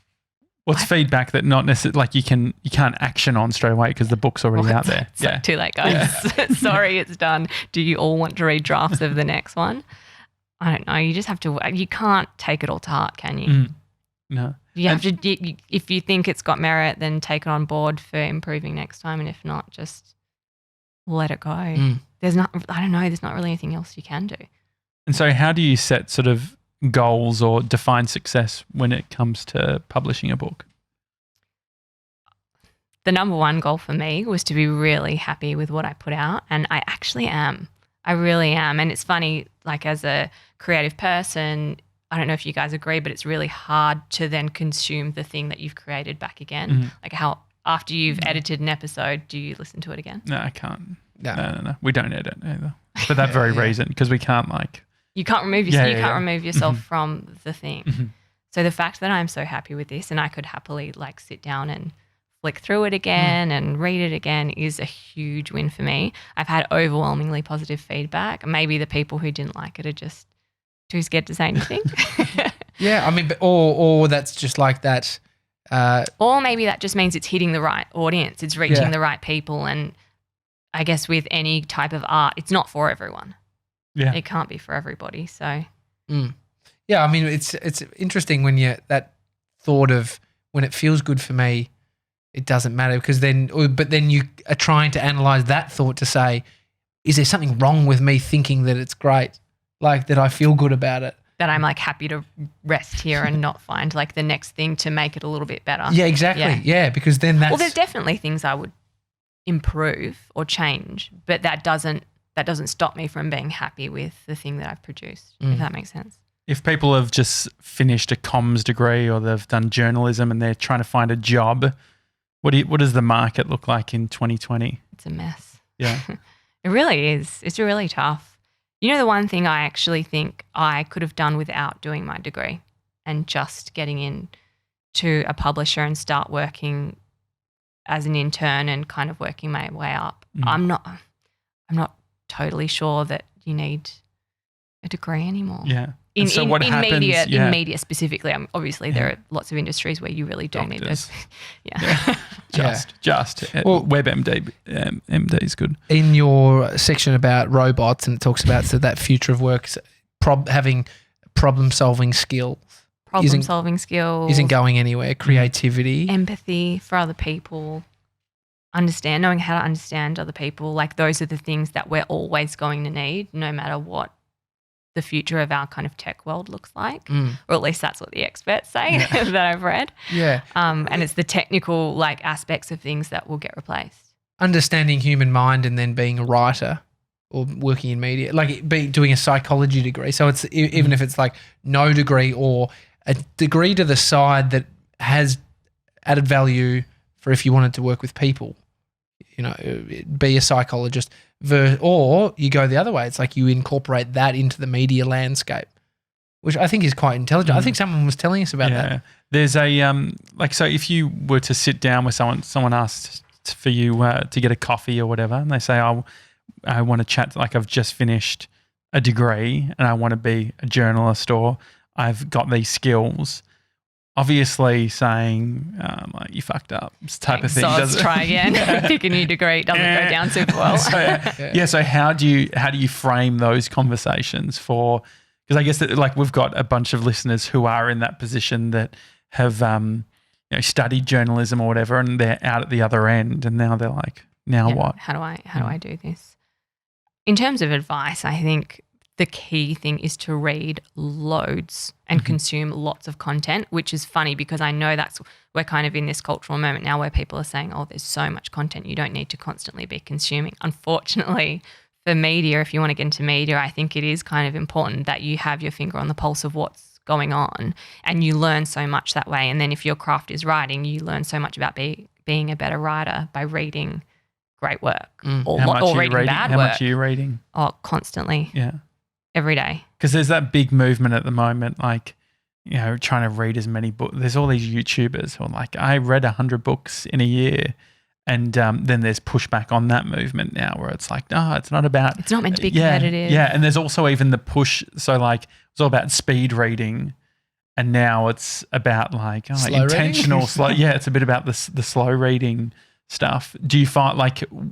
What's feedback that not necessarily, like, you can't action on straight away because the book's already out there? It's like, too late, guys. Sorry, it's done. Do you all want to read drafts of the next one? I don't know. You just have to. You can't take it all to heart, can you? No. You have to. If you think it's got merit, then take it on board for improving next time, and if not, just let it go. There's not. I don't know. There's not really anything else you can do. And so, how do you set sort of goals or define success when it comes to publishing a book? The number one goal for me was to be really happy with what I put out, and I actually am. I really am. And it's funny, like, as a creative person, I don't know if you guys agree, but it's really hard to then consume the thing that you've created back again. Like, how after you've edited an episode, do you listen to it again? No, I can't. No. We don't edit either. For that very reason, because we can't, like... You can't remove remove yourself from the thing. So the fact that I'm so happy with this and I could happily, like, sit down and flick through it again and read it again is a huge win for me. I've had overwhelmingly positive feedback. Maybe the people who didn't like it are just too scared to say anything. Yeah, I mean, or that's just like that. Or maybe that just means it's hitting the right audience. It's reaching the right people. And I guess with any type of art, it's not for everyone. Yeah. It can't be for everybody. So yeah, I mean, it's interesting when that thought of when it feels good for me, it doesn't matter because then you are trying to analyze that thought to say, is there something wrong with me thinking that it's great, like that I feel good about it? That I'm like happy to rest here and not find like the next thing to make it a little bit better. Yeah, exactly. Yeah, because then that's... Well, there's definitely things I would improve or change, but that doesn't stop me from being happy with the thing that I've produced, if that makes sense. If people have just finished a comms degree or they've done journalism and they're trying to find a job, what does the market look like in 2020? It's a mess. Yeah. It really is. It's really tough. You know, the one thing I actually think I could have done without doing my degree and just getting in to a publisher and start working as an intern and kind of working my way up. I'm not totally sure that you need a degree anymore. Yeah. In media, yeah. in media specifically, obviously there are lots of industries where you really do need those. Yeah. Well, WebMD MD is good. In your section about robots, and it talks about that future of work, having problem-solving skills. Problem-solving skills. Isn't going anywhere. Creativity. Empathy for other people. Knowing how to understand other people. Like those are the things that we're always going to need no matter what the future of our kind of tech world looks like, or at least that's what the experts say that I've read. Yeah. And it's the technical like aspects of things that will get replaced. Understanding human mind and then being a writer or working in media, like doing a psychology degree. So it's even if it's like no degree or a degree to the side that has added value for if you wanted to work with people, you know, be a psychologist. Or you go the other way. It's like you incorporate that into the media landscape, which I think is quite intelligent. I think someone was telling us about that. There's a so if you were to sit down with someone asked for you to get a coffee or whatever, and they say, I want to chat, like I've just finished a degree and I want to be a journalist or I've got these skills. Obviously saying like you fucked up type of thing. So let's try again. Pick a new degree. It doesn't go down super well. So how do you frame those conversations for? Because I guess that like we've got a bunch of listeners who are in that position that have studied journalism or whatever, and they're out at the other end, and now they're like, what? How do I do this? In terms of advice, I think the key thing is to read loads and consume lots of content, which is funny because I know we're kind of in this cultural moment now where people are saying, oh, there's so much content, you don't need to constantly be consuming. Unfortunately, for media, if you want to get into media, I think it is kind of important that you have your finger on the pulse of what's going on and you learn so much that way. And then if your craft is writing, you learn so much about being a better writer by reading great work or reading bad work. How much are you reading? Oh, constantly. Yeah. Every day. Because there's that big movement at the moment, like, trying to read as many books. There's all these YouTubers who are like, I read 100 books in a year. And then there's pushback on that movement now where it's like, no, it's not about. It's not meant to be competitive. Yeah. And there's also even the push. So like it's all about speed reading. And now it's about like intentional slow. Yeah, it's a bit about the slow reading stuff. Do you find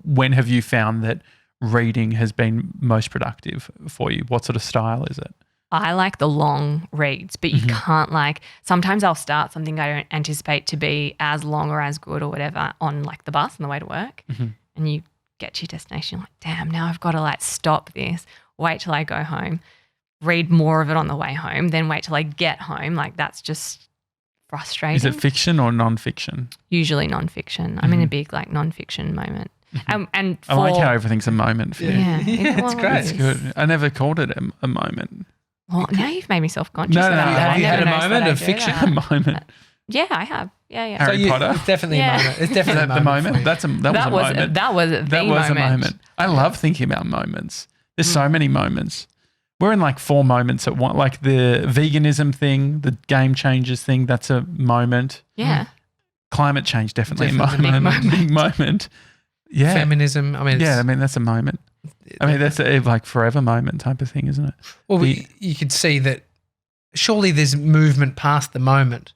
when have you found that reading has been most productive for you? What sort of style is it? I like the long reads, but you can't sometimes I'll start something I don't anticipate to be as long or as good or whatever on the bus on the way to work and you get to your destination, you're like, damn, now I've got to stop this, wait till I go home, read more of it on the way home, then wait till I get home. That's just frustrating. Is it fiction or non-fiction? Usually non-fiction. I'm in a big non-fiction moment. And I like how everything's a moment for you. Yeah, it's great. It's good. I never called it a moment. Well, now you've made me self-conscious. No, have you had a moment of fiction? A moment. Yeah, I have. Yeah. Harry Potter. It's definitely a moment. It's definitely the moment. That was a moment. That was a moment. I love thinking about moments. There's so many moments. We're in 4 moments at one. Like the veganism thing, the game changers thing. That's a moment. Yeah. Climate change definitely a moment. Big moment. Yeah. Feminism. I mean, that's a moment. That's a forever moment type of thing, isn't it? Well, you could see that surely there's movement past the moment.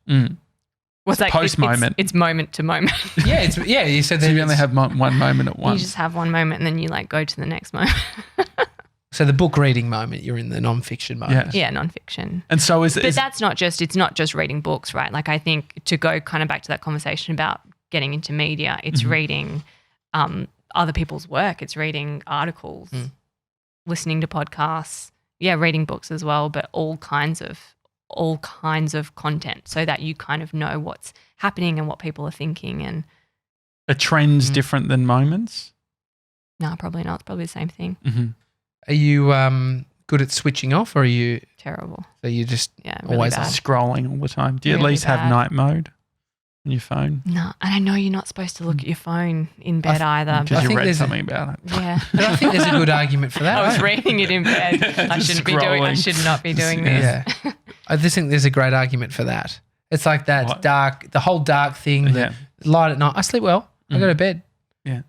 What's post-moment? It's moment to moment. You said that. So you only have one moment at once. You just have one moment and then you go to the next moment. So the book reading moment, you're in the non-fiction moment. Yeah, non-fiction. And so it's not just reading books, right? I think to go kind of back to that conversation about getting into media, it's reading other people's work. It's reading articles, listening to podcasts, reading books as well, but all kinds of content so that you kind of know what's happening and what people are thinking. And are trends different than moments? No, probably not. It's probably the same thing. Are you good at switching off, or are you terrible? So you just really always bad. Scrolling all the time. Do you Really at least have bad. night mode? on your phone? No, and I know you're not supposed to look at your phone in bed either. Because you think read there's something about it. Yeah. But I think there's a good argument for that. I was right? reading it in bed. I Just shouldn't be doing. I scrolling. should not be doing this. Yeah. I just think there's a great argument for that. It's like that What? dark, the whole dark thing, the light at night. I sleep well. I go to bed. Yeah.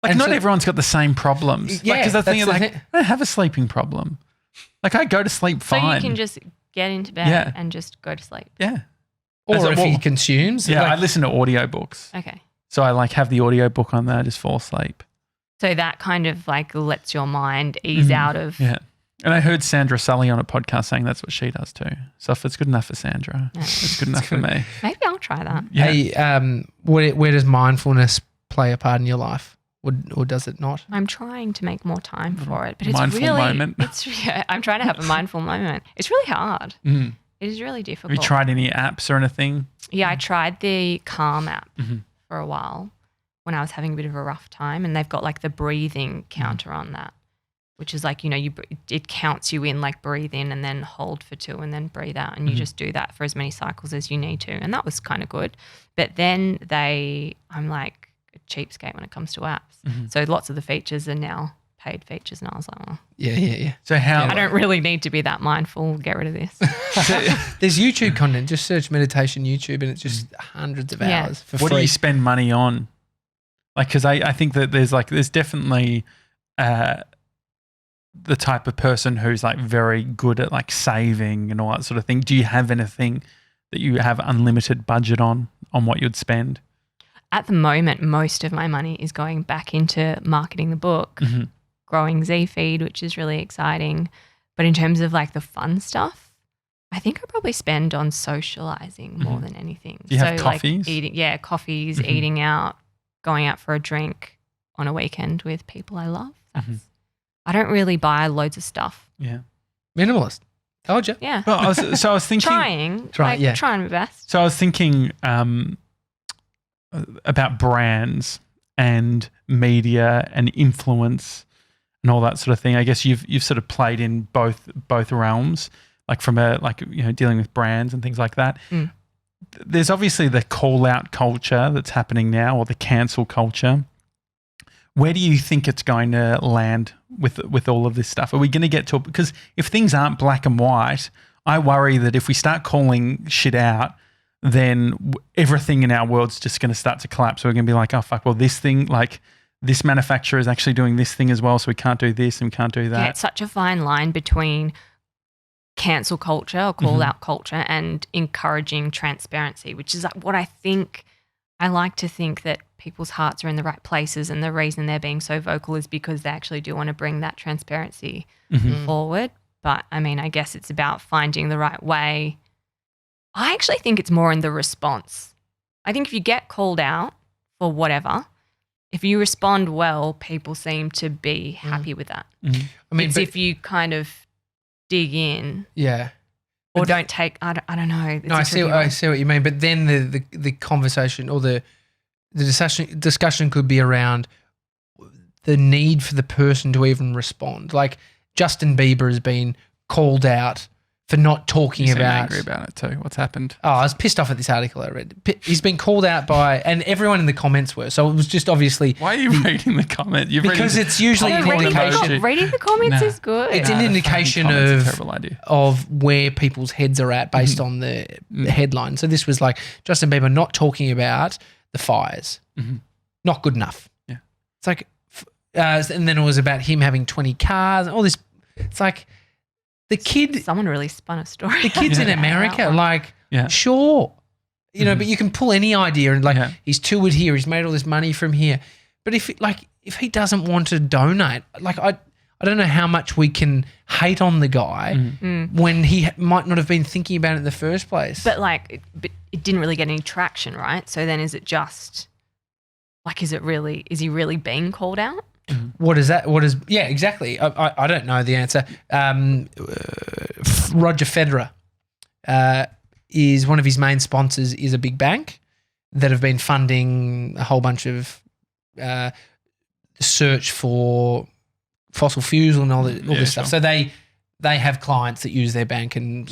Like And not so- everyone's got the same problems. Yeah, Because the thing is that's the like, thing. I don't have a sleeping problem. Like I go to sleep So fine. you can just get into bed Yeah. and just go to sleep. Yeah. Or As a- if he consumes. Yeah, I like, listen to audiobooks. Okay. So I like have the audiobook on there, I just fall asleep. So that kind of like lets your mind ease Mhm. out of. Yeah. And I heard Sandra Sully on a podcast saying that's what she does too. So if it's good enough for Sandra, Yeah. it's good enough for me. Maybe I'll try that. Yeah. Hey, where does mindfulness play a part in your life? Or does it not? I'm trying to make more time for it, but it's Mindful really. moment. I'm trying to have a mindful moment. It's really hard. Mm. It is really Have difficult. you tried any apps or anything? Yeah, I tried the Calm app Mhm. for a while when I was having a bit of a rough time, and they've got like the breathing counter on that, which is like, it counts you in, like breathe in and then hold for 2 and then breathe out, and you just do that for as many cycles as you need to, and that was kind of good. But then I'm like a cheapskate when it comes to apps, so lots of the features are now paid features, and I was like, oh, Yeah. So how I don't really need to be that mindful. Get rid of this. There's YouTube content. Just search meditation YouTube and it's just hundreds of Yeah. hours for what free. do you spend money on? Like, because I think that there's definitely the type of person who's like very good at like saving and all that sort of thing. Do you have anything that you have unlimited budget on what you'd spend? At the moment, most of my money is going back into marketing the book, Mhm. growing Z-Feed, which is really exciting. But in terms of like the fun stuff, I think I probably spend on socializing more than anything. Do you have coffees? Like coffees, Mhm. eating out, going out for a drink on a weekend with people I love. I don't really buy loads of stuff. Yeah. Minimalist. Told you. Yeah. Well, I was thinking. Trying my best. So I was thinking about brands and media and influence and all that sort of thing. I guess you've sort of played in both realms, like from dealing with brands and things like that. Mm. There's obviously the call out culture that's happening now, or the cancel culture. Where do you think it's going to land with all of this stuff? Are we going to get to it? Because if things aren't black and white, I worry that if we start calling shit out, then everything in our world's just going to start to collapse. So we're going to be like, oh, fuck, well, this thing, like this manufacturer is actually doing this thing as well, so we can't do this and we can't do that. Yeah, it's such a fine line between cancel culture or call out culture and encouraging transparency, which is like what I like to think that people's hearts are in the right places, and the reason they're being so vocal is because they actually do want to bring that transparency forward. But I mean, I guess it's about finding the right way. I actually think it's more in the response. I think if you get called out for whatever, if you respond well, people seem to be happy with that. I mean, It's if you kind of dig in yeah. or don't take, I don't know. It's No, a I tricky one. see what you mean. But then the conversation or the discussion could be around the need for the person to even respond. Like Justin Bieber has been called out for not talking You seem about. angry about it too. What's happened? Oh, I was pissed off at this article I read. He's been called out by, and everyone in the comments were. So it was just obviously Why are you reading the comment? because it's usually an Comment about indication. shit. Reading the comments Nah. is good. It's an the indication fucking comments are a of terrible idea. of where people's heads are at based on the headline. So this was like Justin Bieber not talking about the fires. Not good enough. Yeah. It's like, and then it was about him having 20 cars and all this. It's like the kid, Someone really spun a story. the kid's in America, like, Yeah. sure. You know, but you can pull any idea and like he's toured here, he's made all this money from here. But if he doesn't want to donate, like I don't know how much we can hate on the guy when he might not have been thinking about it in the first place. But it didn't really get any traction, right? So then is it just like, is he really being called out? Yeah, exactly. I don't know the answer. Roger Federer is one of his main sponsors is a big bank that have been funding a whole bunch of search for fossil fuels and all this stuff. Sure. So they have clients that use their bank and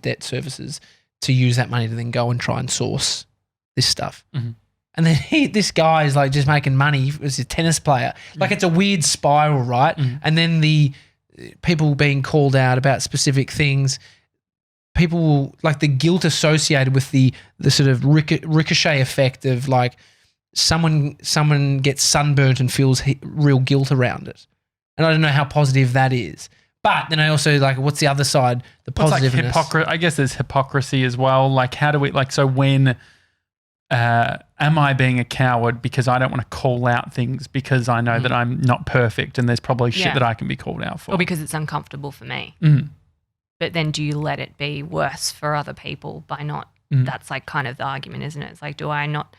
debt services to use that money to then go and try and source this stuff. Mhm. And then this guy is like just making money as a tennis player. Like it's a weird spiral, right? And then the people being called out about specific things, people like the guilt associated with the sort of ricochet effect of like someone gets sunburnt and feels real guilt around it. And I don't know how positive that is. But then I also like, what's the other side? The positiveness. Like I guess there's hypocrisy as well. Like how do we like, so when am I being a coward because I don't want to call out things because I know that I'm not perfect and there's probably shit that I can be called out for. Or because it's uncomfortable for me. But then do you let it be worse for other people by not, that's like kind of the argument, isn't it? It's like, do I not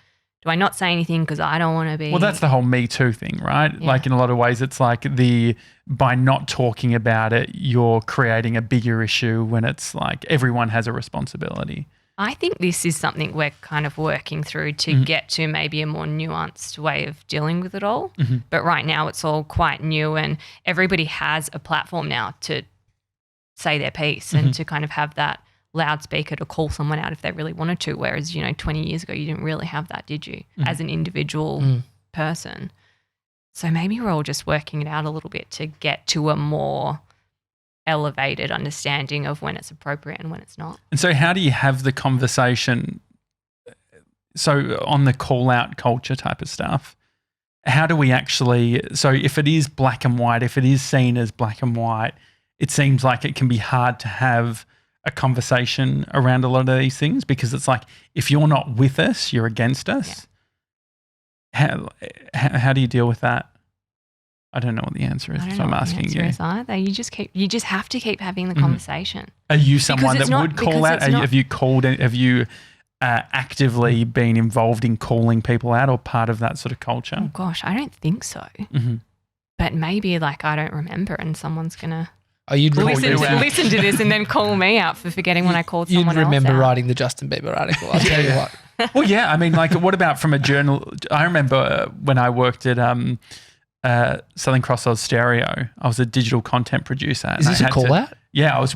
say anything because I don't want to be. Well, that's the whole Me Too thing, right? Yeah. Like in a lot of ways, it's like by not talking about it, you're creating a bigger issue when it's like everyone has a responsibility. I think this is something we're kind of working through to get to maybe a more nuanced way of dealing with it all. But right now it's all quite new and everybody has a platform now to say their piece and to kind of have that loudspeaker to call someone out if they really wanted to, whereas 20 years ago you didn't really have that, did you, as an individual person? So maybe we're all just working it out a little bit to get to a more elevated understanding of when it's appropriate and when it's not. And so how do you have the conversation, so on the call out culture type of stuff, how do we actually, so if it is black and white, if it is seen as black and white, it seems like it can be hard to have a conversation around a lot of these things because it's like, if you're not with us, you're against us. Yeah. How do you deal with that? I don't know what the answer is, so I'm asking you. Either. You just have to keep having the conversation. Are you someone that would call out? Have you actively been involved in calling people out or part of that sort of culture? Oh gosh, I don't think so. But maybe like I don't remember and someone's going to listen to this and then call me out for forgetting when I called someone else out. You'd remember writing the Justin Bieber article, I'll tell you what. Well, yeah, I mean, like what about from a journal? I remember when I worked at Southern Cross Oz Stereo, I was a digital content producer. Is this a call out? Yeah, I was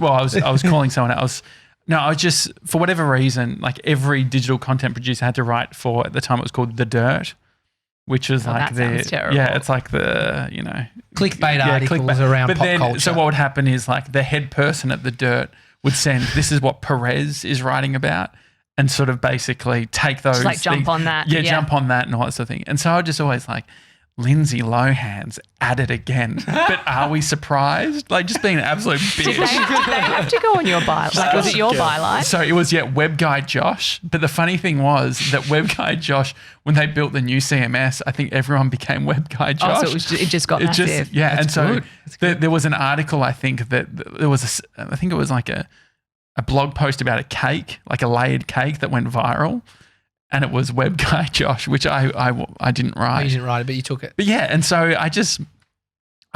calling someone else. No, I was just, for whatever reason, like every digital content producer had to write for, at the time it was called The Dirt, which was like sounds terrible. Yeah, it's like the, clickbait articles around but pop then, culture. So what would happen is like the head person at The Dirt would send, this is what Perez is writing about, and sort of basically take those. Just like jump on that. Yeah, jump on that and all that sort of thing. And so I would just always like, Lindsay Lohan's at it again. But are we surprised? Like just being an absolute bitch. Did they have to go on your byline? Like was it your byline? So it was, Web Guy Josh. But the funny thing was that Web Guy Josh, when they built the new CMS, I think everyone became Web Guy Josh. Oh, so it just got massive. That's and so there was an article, I think, that there was I think it was like a blog post about a cake, like a layered cake that went viral. And it was Web Guy Josh, which I didn't write. You didn't write it, but you took it. But yeah, and so I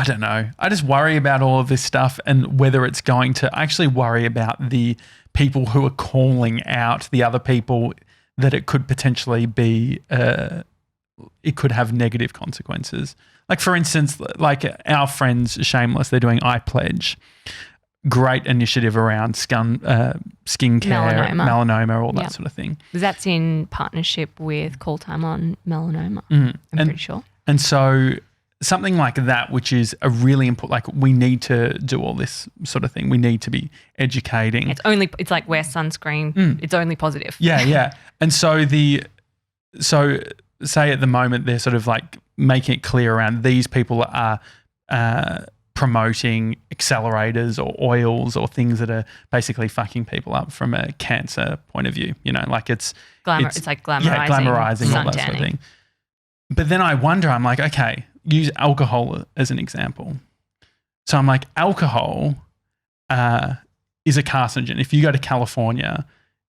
don't know. I just worry about all of this stuff and whether it's going to actually worry about the people who are calling out the other people that it could potentially be, it could have negative consequences. Like for instance, like our friends Shameless, they're doing I Pledge. Great initiative around skincare, melanoma, all that sort of thing. That's in partnership with Call Time on Melanoma, I'm pretty sure. And so something like that, which is a really important, like we need to do all this sort of thing. We need to be educating. It's like wear sunscreen. It's only positive. Yeah. And so say at the moment they're sort of like making it clear around these people are promoting accelerators or oils or things that are basically fucking people up from a cancer point of view. Like it's like glamorizing, glamorizing all that sort of thing. But then I wonder, I'm like, okay, use alcohol as an example. So I'm like, alcohol is a carcinogen. If you go to California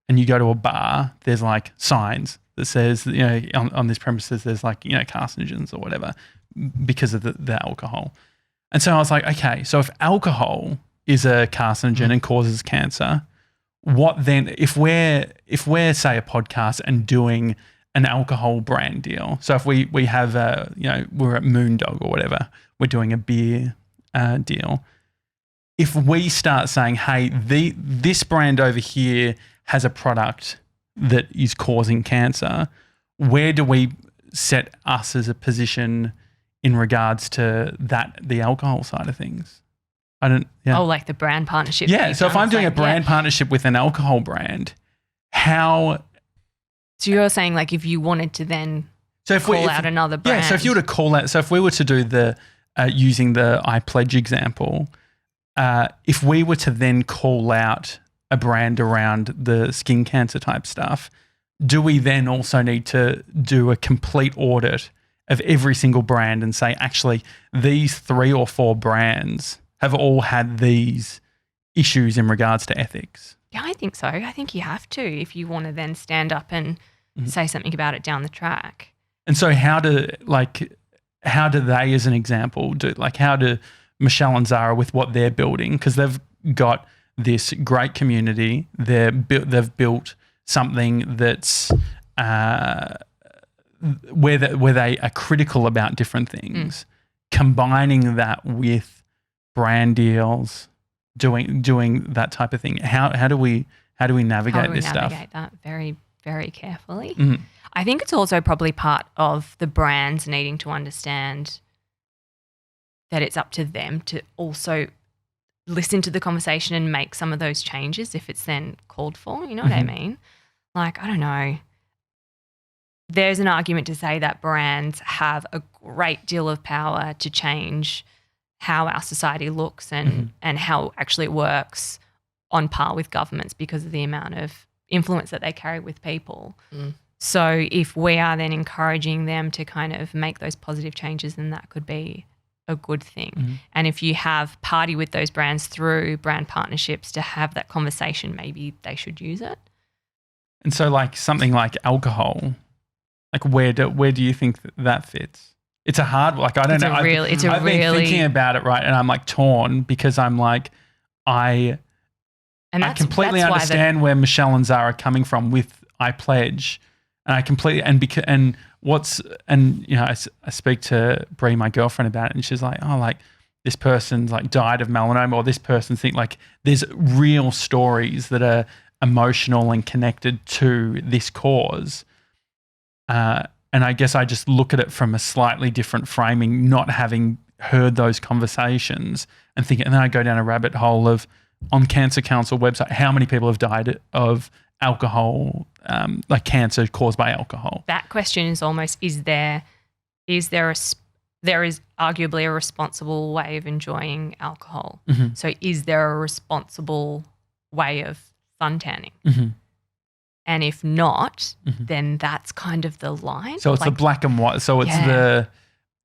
and you go to a bar, there's like signs that says, on this premises, there's like, carcinogens or whatever because of the alcohol. And so I was like, okay, so if alcohol is a carcinogen and causes cancer, what then, if we're say a podcast and doing an alcohol brand deal, so if we have we're at Moondog or whatever, we're doing a beer deal, if we start saying, hey, this brand over here has a product that is causing cancer, where do we set us as a position in regards to the alcohol side of things? I don't. Yeah. Oh, like the brand partnership. Yeah. So if I'm doing a brand partnership with an alcohol brand, how? So you're saying like if you wanted to then call out another brand. Yeah. So if you were to call out, so if we were to do the using the I Pledge example, if we were to then call out a brand around the skin cancer type stuff, do we then also need to do a complete audit of every single brand and say, actually, these 3 or 4 brands have all had these issues in regards to ethics? Yeah, I think so. I think you have to if you want to then stand up and say something about it down the track. And so how do they, as an example, how do Michelle and Zara with what they're building? Because they've got this great community. They've built something that's where they are critical about different things, combining that with brand deals, doing that type of thing. How do we navigate this stuff? Navigate that very, very carefully. Mm. I think it's also probably part of the brands needing to understand that it's up to them to also listen to the conversation and make some of those changes if it's then called for. You know what I mean? Like, I don't know. There's an argument to say that brands have a great deal of power to change how our society looks and how actually it works on par with governments because of the amount of influence that they carry with people. So if we are then encouraging them to kind of make those positive changes, then that could be a good thing. And if you have party with those brands through brand partnerships to have that conversation, maybe they should use it. And so like something like alcohol, like where do you think that fits? It's a hard, like, I don't know. I've been thinking about it, right? And I'm like torn because I'm like, I completely understand where Michelle and Zara are coming from with I Pledge. And I completely, I speak to Brie, my girlfriend, about it, and she's like, oh, like this person's like died of melanoma, or this person like there's real stories that are emotional and connected to this cause. And I guess I just look at it from a slightly different framing, not having heard those conversations and think, and then I go down a rabbit hole of on Cancer Council website, how many people have died of alcohol, like cancer caused by alcohol? That question is almost, there is arguably a responsible way of enjoying alcohol. So is there a responsible way of suntanning? And if not, then that's kind of the line. So it's the black and white. So it's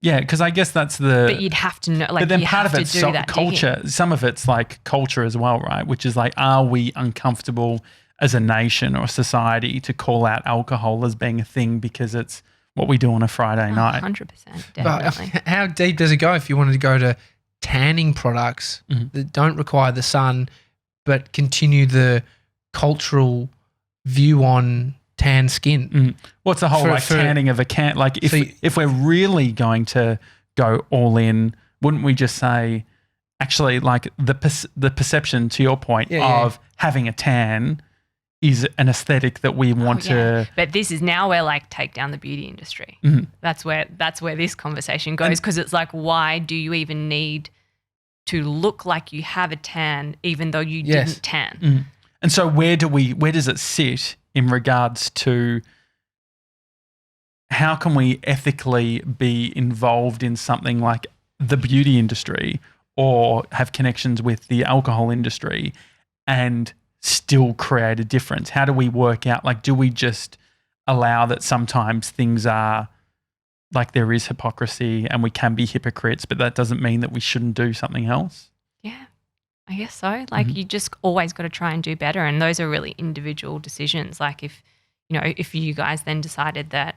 because I guess that's the. But you'd have to know. Like, but then you part have of it's culture. digging. Some of it's like culture as well, right? Which is like, are we uncomfortable as a nation or a society to call out alcohol as being a thing because it's what we do on a Friday night? 100%, definitely. But how deep does it go if you wanted to go to tanning products that don't require the sun but continue the cultural view on tan skin? What's the whole tanning of a can? Like if we're really going to go all in, wouldn't we just say, actually, like the perception, to your point, of having a tan is an aesthetic that we want to. But this is now where like take down the beauty industry. That's where this conversation goes, because it's like, why do you even need to look like you have a tan even though you didn't tan? And so where does it sit in regards to how can we ethically be involved in something like the beauty industry or have connections with the alcohol industry and still create a difference? How do we work out, like, do we just allow that sometimes things are like there is hypocrisy and we can be hypocrites, but that doesn't mean that we shouldn't do something else? Yeah, I guess so. Like you just always got to try and do better. And those are really individual decisions. Like if you guys then decided that,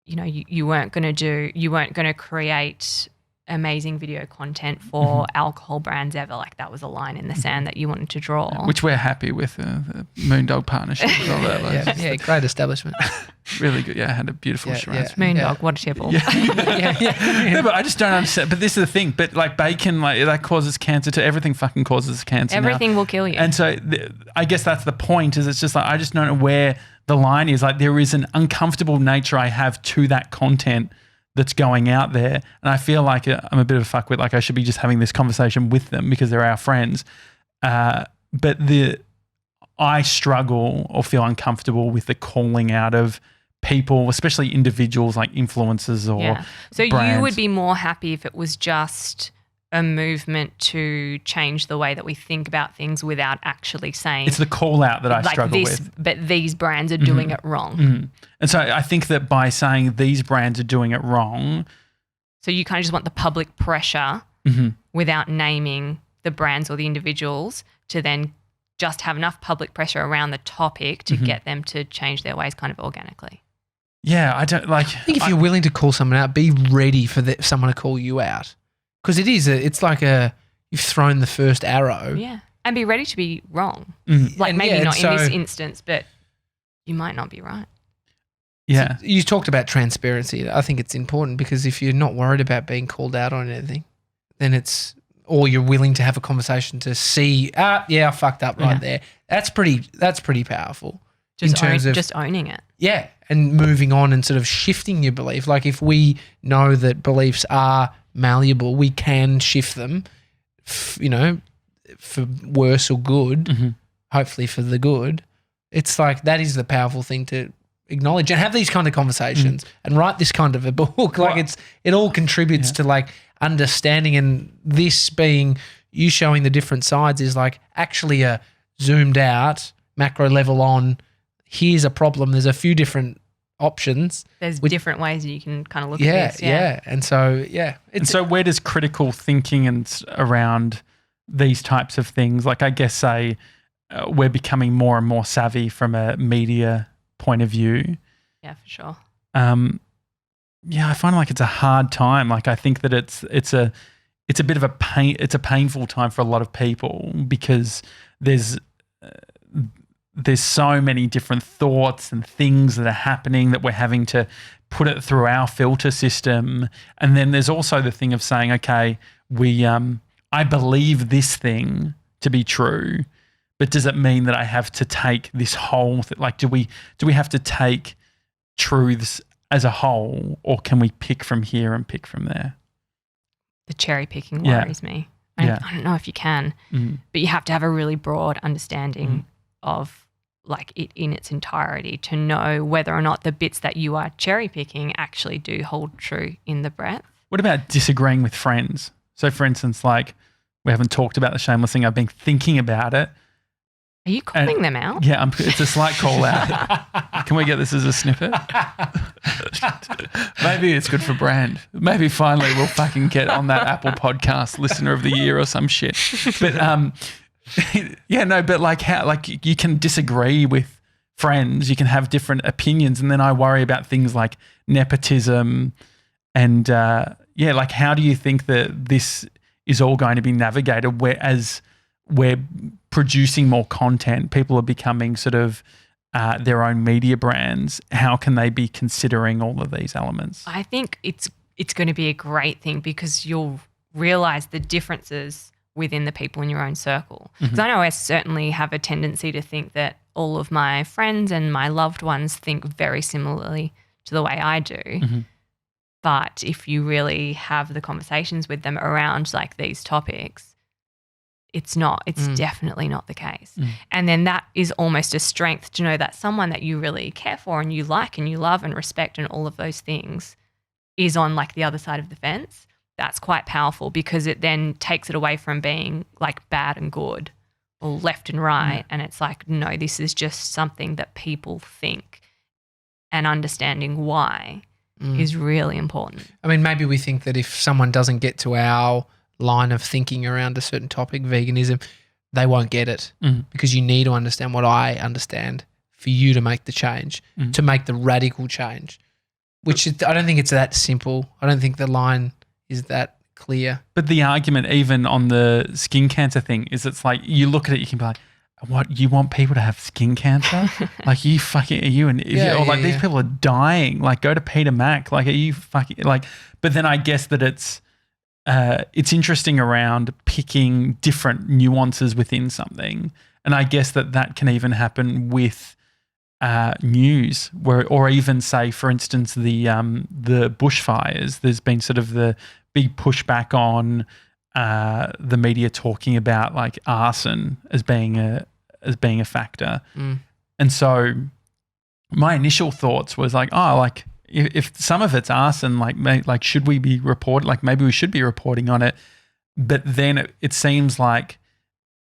you weren't going to create amazing video content for alcohol brands ever. Like that was a line in the sand that you wanted to draw. Which we're happy with, the Moondog partnership. And all that, Great establishment. Really good. Yeah, I had a beautiful charades. Moondog, what a tipple. No, but I just don't understand. But this is the thing. But like bacon, like that causes cancer too. Everything fucking causes cancer. Everything will kill you. And so I guess that's the point. Is it's just like I just don't know where the line is. Like there is an uncomfortable nature I have to that content that's going out there, and I feel like I'm a bit of a fuckwit. Like I should be just having this conversation with them because they're our friends. But I struggle or feel uncomfortable with the calling out of people, especially individuals like influencers or So brands. you would be more happy if it was just a movement to change the way that we think about things without actually saying it's the call out that I like struggle this, with. but these brands are doing it wrong. And so I think that by saying these brands are doing it wrong, so you kind of just want the public pressure without naming the brands or the individuals to then just have enough public pressure around the topic to get them to change their ways kind of organically. yeah, I don't like. I think if you're willing to call someone out, be ready for someone to call you out. Because it's like you've thrown the first arrow. Yeah. And be ready to be wrong. Mm-hmm. Like maybe not in this instance, but you might not be right. Yeah. So you talked about transparency. I think it's important because if you're not worried about being called out on anything, then or you're willing to have a conversation to see, I fucked up right there. That's pretty powerful. Just owning it. Yeah. And moving on and sort of shifting your belief. Like if we know that beliefs are malleable, we can shift them, for worse or good, hopefully for the good. It's like that is the powerful thing to acknowledge and have these kind of conversations and write this kind of a book. Like it all contributes to like understanding, and this being you showing the different sides is like actually a zoomed out macro level on here's a problem. There's a few different options. There's different ways you can kind of look at this. Yeah. And so, And so where does critical thinking and around these types of things, like I guess say we're becoming more and more savvy from a media point of view. Yeah, for sure. I find like it's a hard time. Like I think that it's a bit of a pain. It's a painful time for a lot of people because there's so many different thoughts and things that are happening that we're having to put it through our filter system. And then there's also the thing of saying, okay, I believe this thing to be true, but does it mean that I have to take this whole thing? Like, do we have to take truths as a whole, or can we pick from here and pick from there? The cherry picking worries me. I don't know if you can, but you have to have a really broad understanding of like it in its entirety to know whether or not the bits that you are cherry picking actually do hold true in the breadth. What about disagreeing with friends? So for instance, like we haven't talked about the shameless thing. I've been thinking about it. Are you calling them out? Yeah, it's a slight call out. Can we get this as a snippet? Maybe it's good for brand. Maybe finally we'll fucking get on that Apple Podcast Listener of the Year or some shit. But but like how, like you can disagree with friends, you can have different opinions, and then I worry about things like nepotism and like how do you think that this is all going to be navigated whereas we're producing more content, people are becoming sort of their own media brands. How can they be considering all of these elements? I think it's going to be a great thing because you'll realize the differences within the people in your own circle. Because I know I certainly have a tendency to think that all of my friends and my loved ones think very similarly to the way I do. But if you really have the conversations with them around like these topics, it's definitely not the case. And then that is almost a strength to know that someone that you really care for and you like and you love and respect and all of those things is on like the other side of the fence. That's quite powerful because it then takes it away from being like bad and good or left and right. And it's like, no, this is just something that people think, and understanding why is really important. I mean, maybe we think that if someone doesn't get to our line of thinking around a certain topic, veganism, they won't get it because you need to understand what I understand for you to make the change, to make the radical change, which I don't think it's that simple. I don't think the line is that clear. But the argument even on the skin cancer thing is it's like you look at it, you can be like, what, you want people to have skin cancer? Like, you fucking, are you an idiot? Or like, these people are dying. Like, go to Peter Mac. Like, are you fucking, like, but then I guess that it's interesting around picking different nuances within something. And I guess that can even happen with news, or even say, for instance, the bushfires. There's been sort of the big pushback on the media talking about like arson as being a factor. And so my initial thoughts was like, oh, like if some of it's arson, like should we be reporting? Like maybe we should be reporting on it. But then it seems like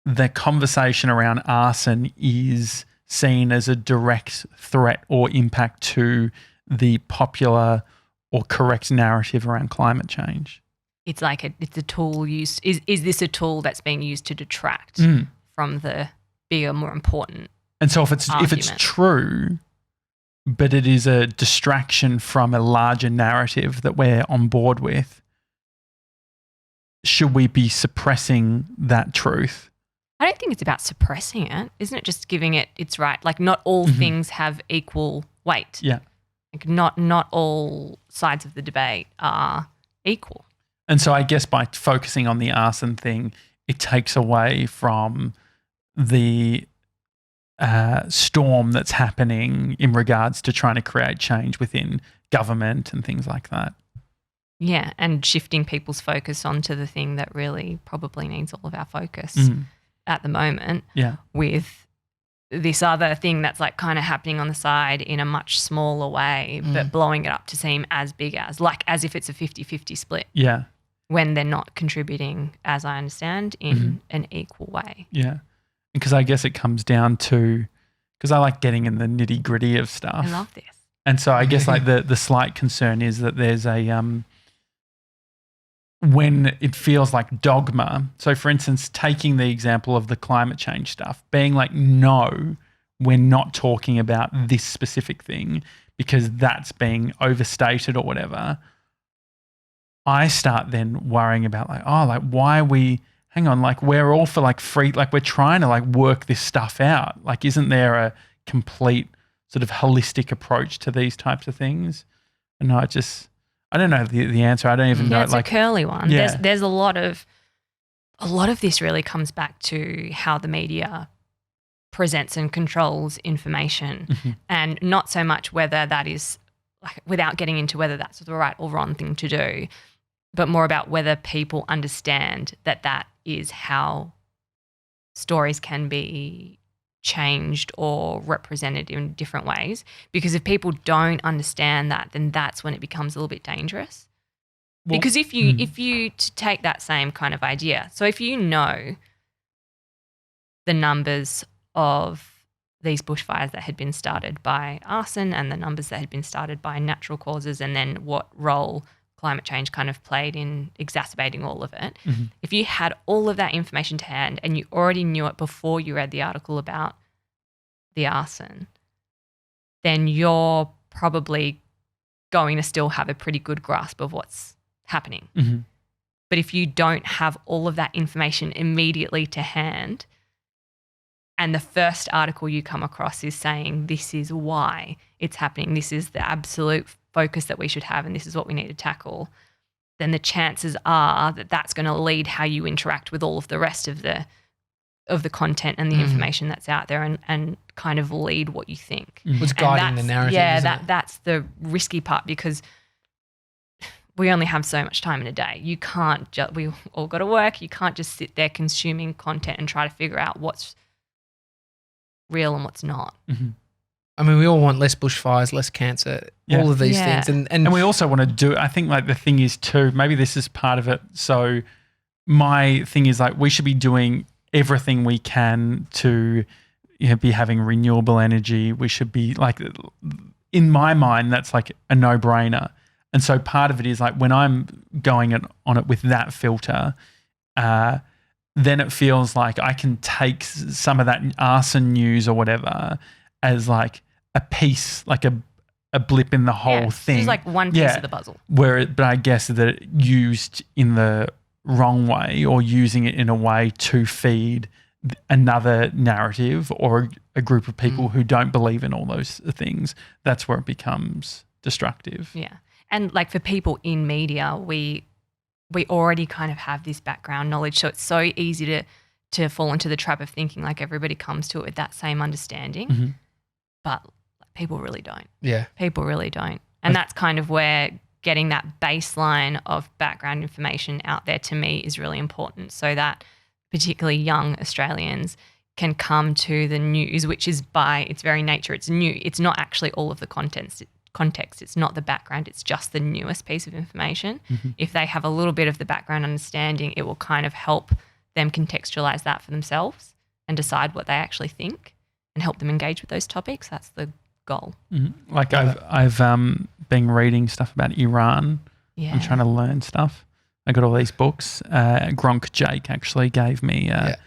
the conversation around arson is seen as a direct threat or impact to the popular or correct narrative around climate change. It's like it's a tool used. Is this a tool that's being used to detract from the bigger, more important? And so if it's true, but it is a distraction from a larger narrative that we're on board with, should we be suppressing that truth? I don't think it's about suppressing it. Isn't it just giving it its right? Like not all things have equal weight. Yeah. Like not all sides of the debate are equal. And so I guess by focusing on the arson thing, it takes away from the storm that's happening in regards to trying to create change within government and things like that. Yeah, and shifting people's focus onto the thing that really probably needs all of our focus at the moment. Yeah. With this other thing that's like kind of happening on the side in a much smaller way, but blowing it up to seem as big as if it's a 50-50 split. Yeah. When they're not contributing, as I understand, in an equal way. Yeah. Because I guess it comes down to, because I like getting in the nitty gritty of stuff. I love this. And so I guess like the slight concern is that there's a, when it feels like dogma. So for instance, taking the example of the climate change stuff, being like, no, we're not talking about this specific thing because that's being overstated or whatever. I start then worrying about like, oh, like why are we, hang on, like we're all for like free, like we're trying to like work this stuff out. Like isn't there a complete sort of holistic approach to these types of things? And I don't know the answer. I don't even know. It's like a curly one. Yeah. There's a lot of this really comes back to how the media presents and controls information and not so much whether that is like, without getting into whether that's the right or wrong thing to do, but more about whether people understand that that is how stories can be changed or represented in different ways. Because if people don't understand that, then that's when it becomes a little bit dangerous. Well, because if you to take that same kind of idea, so if you know the numbers of these bushfires that had been started by arson and the numbers that had been started by natural causes, and then what role climate change kind of played in exacerbating all of it. If you had all of that information to hand and you already knew it before you read the article about the arson, then you're probably going to still have a pretty good grasp of what's happening. But if you don't have all of that information immediately to hand, and the first article you come across is saying this is why it's happening, this is the absolute focus that we should have, and this is what we need to tackle, then the chances are that that's going to lead how you interact with all of the rest of the content and the information that's out there, and kind of lead what you think. What's guiding the narrative? Yeah, that's the risky part, because we only have so much time in a day. You can't we all got to work. You can't just sit there consuming content and try to figure out what's real and what's not. I mean, we all want less bushfires, less cancer, all of these things. And we also want to do, I think like the thing is too, maybe this is part of it. So my thing is like we should be doing everything we can to be having renewable energy. We should be like, in my mind, that's like a no-brainer. And so part of it is like when I'm going on it with that filter, then it feels like I can take some of that arson news or whatever as like a piece, like a a blip in the whole thing. It's like one piece of the puzzle. But I guess that it used in the wrong way or using it in a way to feed another narrative or a group of people who don't believe in all those things, that's where it becomes destructive. Yeah. And like for people in media, we already kind of have this background knowledge, so it's so easy to fall into the trap of thinking like everybody comes to it with that same understanding, but people really don't. Yeah. People really don't. And that's kind of where getting that baseline of background information out there to me is really important, so that particularly young Australians can come to the news, which is by its very nature, it's new. It's not actually all of the context. It's not the background. It's just the newest piece of information. If they have a little bit of the background understanding, it will kind of help them contextualize that for themselves and decide what they actually think and help them engage with those topics. That's the goal. Like I've been reading stuff about Iran. Yeah. I'm trying to learn stuff. I got all these books. Gronk Jake actually gave me a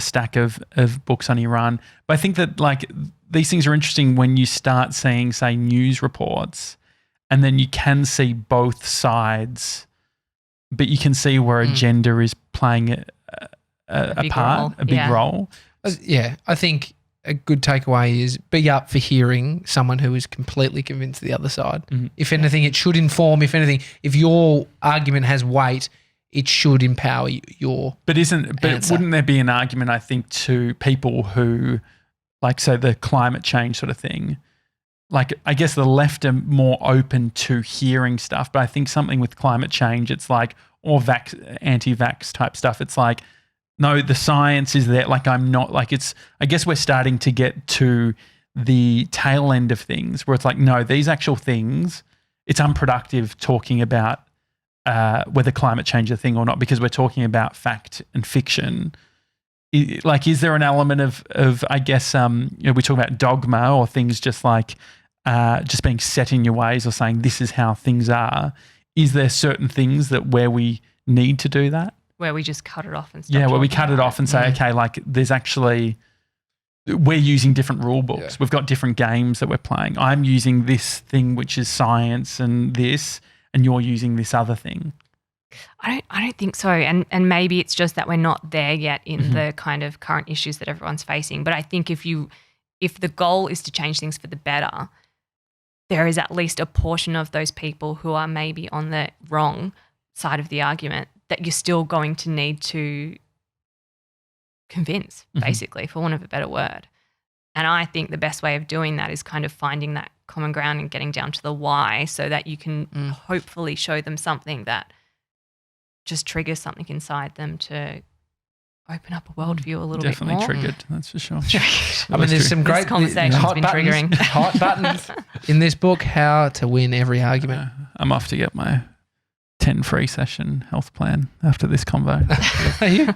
stack of books on Iran. But I think that like these things are interesting when you start seeing, say, news reports, and then you can see both sides, but you can see where agenda is playing a big role. Yeah, I think a good takeaway is be up for hearing someone who is completely convinced the other side. If anything, it should inform. If anything, if your argument has weight, it should empower your answer. Wouldn't there be an argument, I think, to people who, like, say, the climate change sort of thing? Like, I guess the left are more open to hearing stuff, but I think something with climate change, it's like, or anti-vax type stuff, it's like, no, the science is there. Like, I'm not, like, it's, I guess we're starting to get to the tail end of things where it's like, no, these actual things, it's unproductive talking about whether climate change is a thing or not, because we're talking about fact and fiction. Like, is there an element of I guess, we talk about dogma or things just like just being set in your ways or saying this is how things are. Is there certain things that where we need to do that? Where we just cut it off and stop. Yeah, where we cut it off and say, okay, like there's actually, we're using different rule books. Yeah. We've got different games that we're playing. I'm using this thing, which is science and this, and you're using this other thing. I don't think so. And maybe it's just that we're not there yet in the kind of current issues that everyone's facing. But I think if the goal is to change things for the better, there is at least a portion of those people who are maybe on the wrong side of the argument that you're still going to need to convince, basically, for want of a better word. And I think the best way of doing that is kind of finding that common ground and getting down to the why, so that you can hopefully show them something that just triggers something inside them to open up a worldview a little bit more. Definitely triggered, that's for sure. I mean, there's some great conversations hot been buttons, triggering. hot buttons in this book, How to Win Every Argument. I'm off to get my 10 free session health plan after this convo. Are you?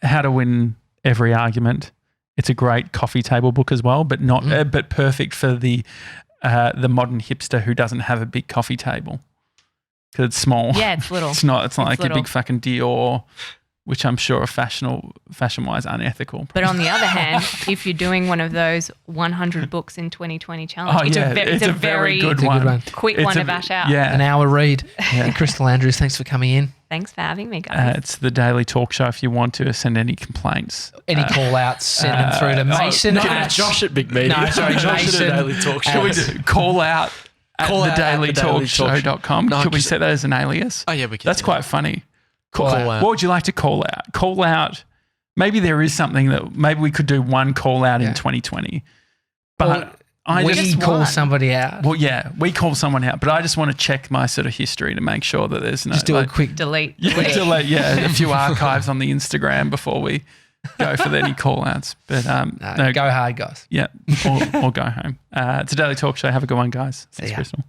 How to Win Every Argument. It's a great coffee table book as well, but not but perfect for the modern hipster who doesn't have a big coffee table because it's small. Yeah, it's little. It's not like little. a big fucking Dior, which I'm sure are fashion-wise unethical. But on the other hand, if you're doing one of those 100 books in 2020 challenge, it's a very good one. Quick one to bash out. Yeah. An hour read. Yeah. Crystal Andrews, thanks for coming in. Thanks for having me, guys. It's the Daily Talk Show. If you want to send any complaints. Any call-outs, send them through to Mason. Josh at Big Media. No, sorry, Josh Mason. at Daily Talk Show. Can we do call out at thedailytalkshow.com? No, Could we set that as an alias? Oh, yeah, we can. That's quite funny. Call out. What would you like to call out? Call out. Maybe there is something that maybe we could do one call out in 2020. But we call somebody out. Well, yeah, we call someone out. But I just want to check my sort of history to make sure that there's no. Just do a quick delete. Yeah, delete. Yeah, a few archives on the Instagram before we go for any call outs. But no, go hard, guys. Yeah, or go home. It's a Daily Talk Show. Have a good one, guys. Thanks, Crystal.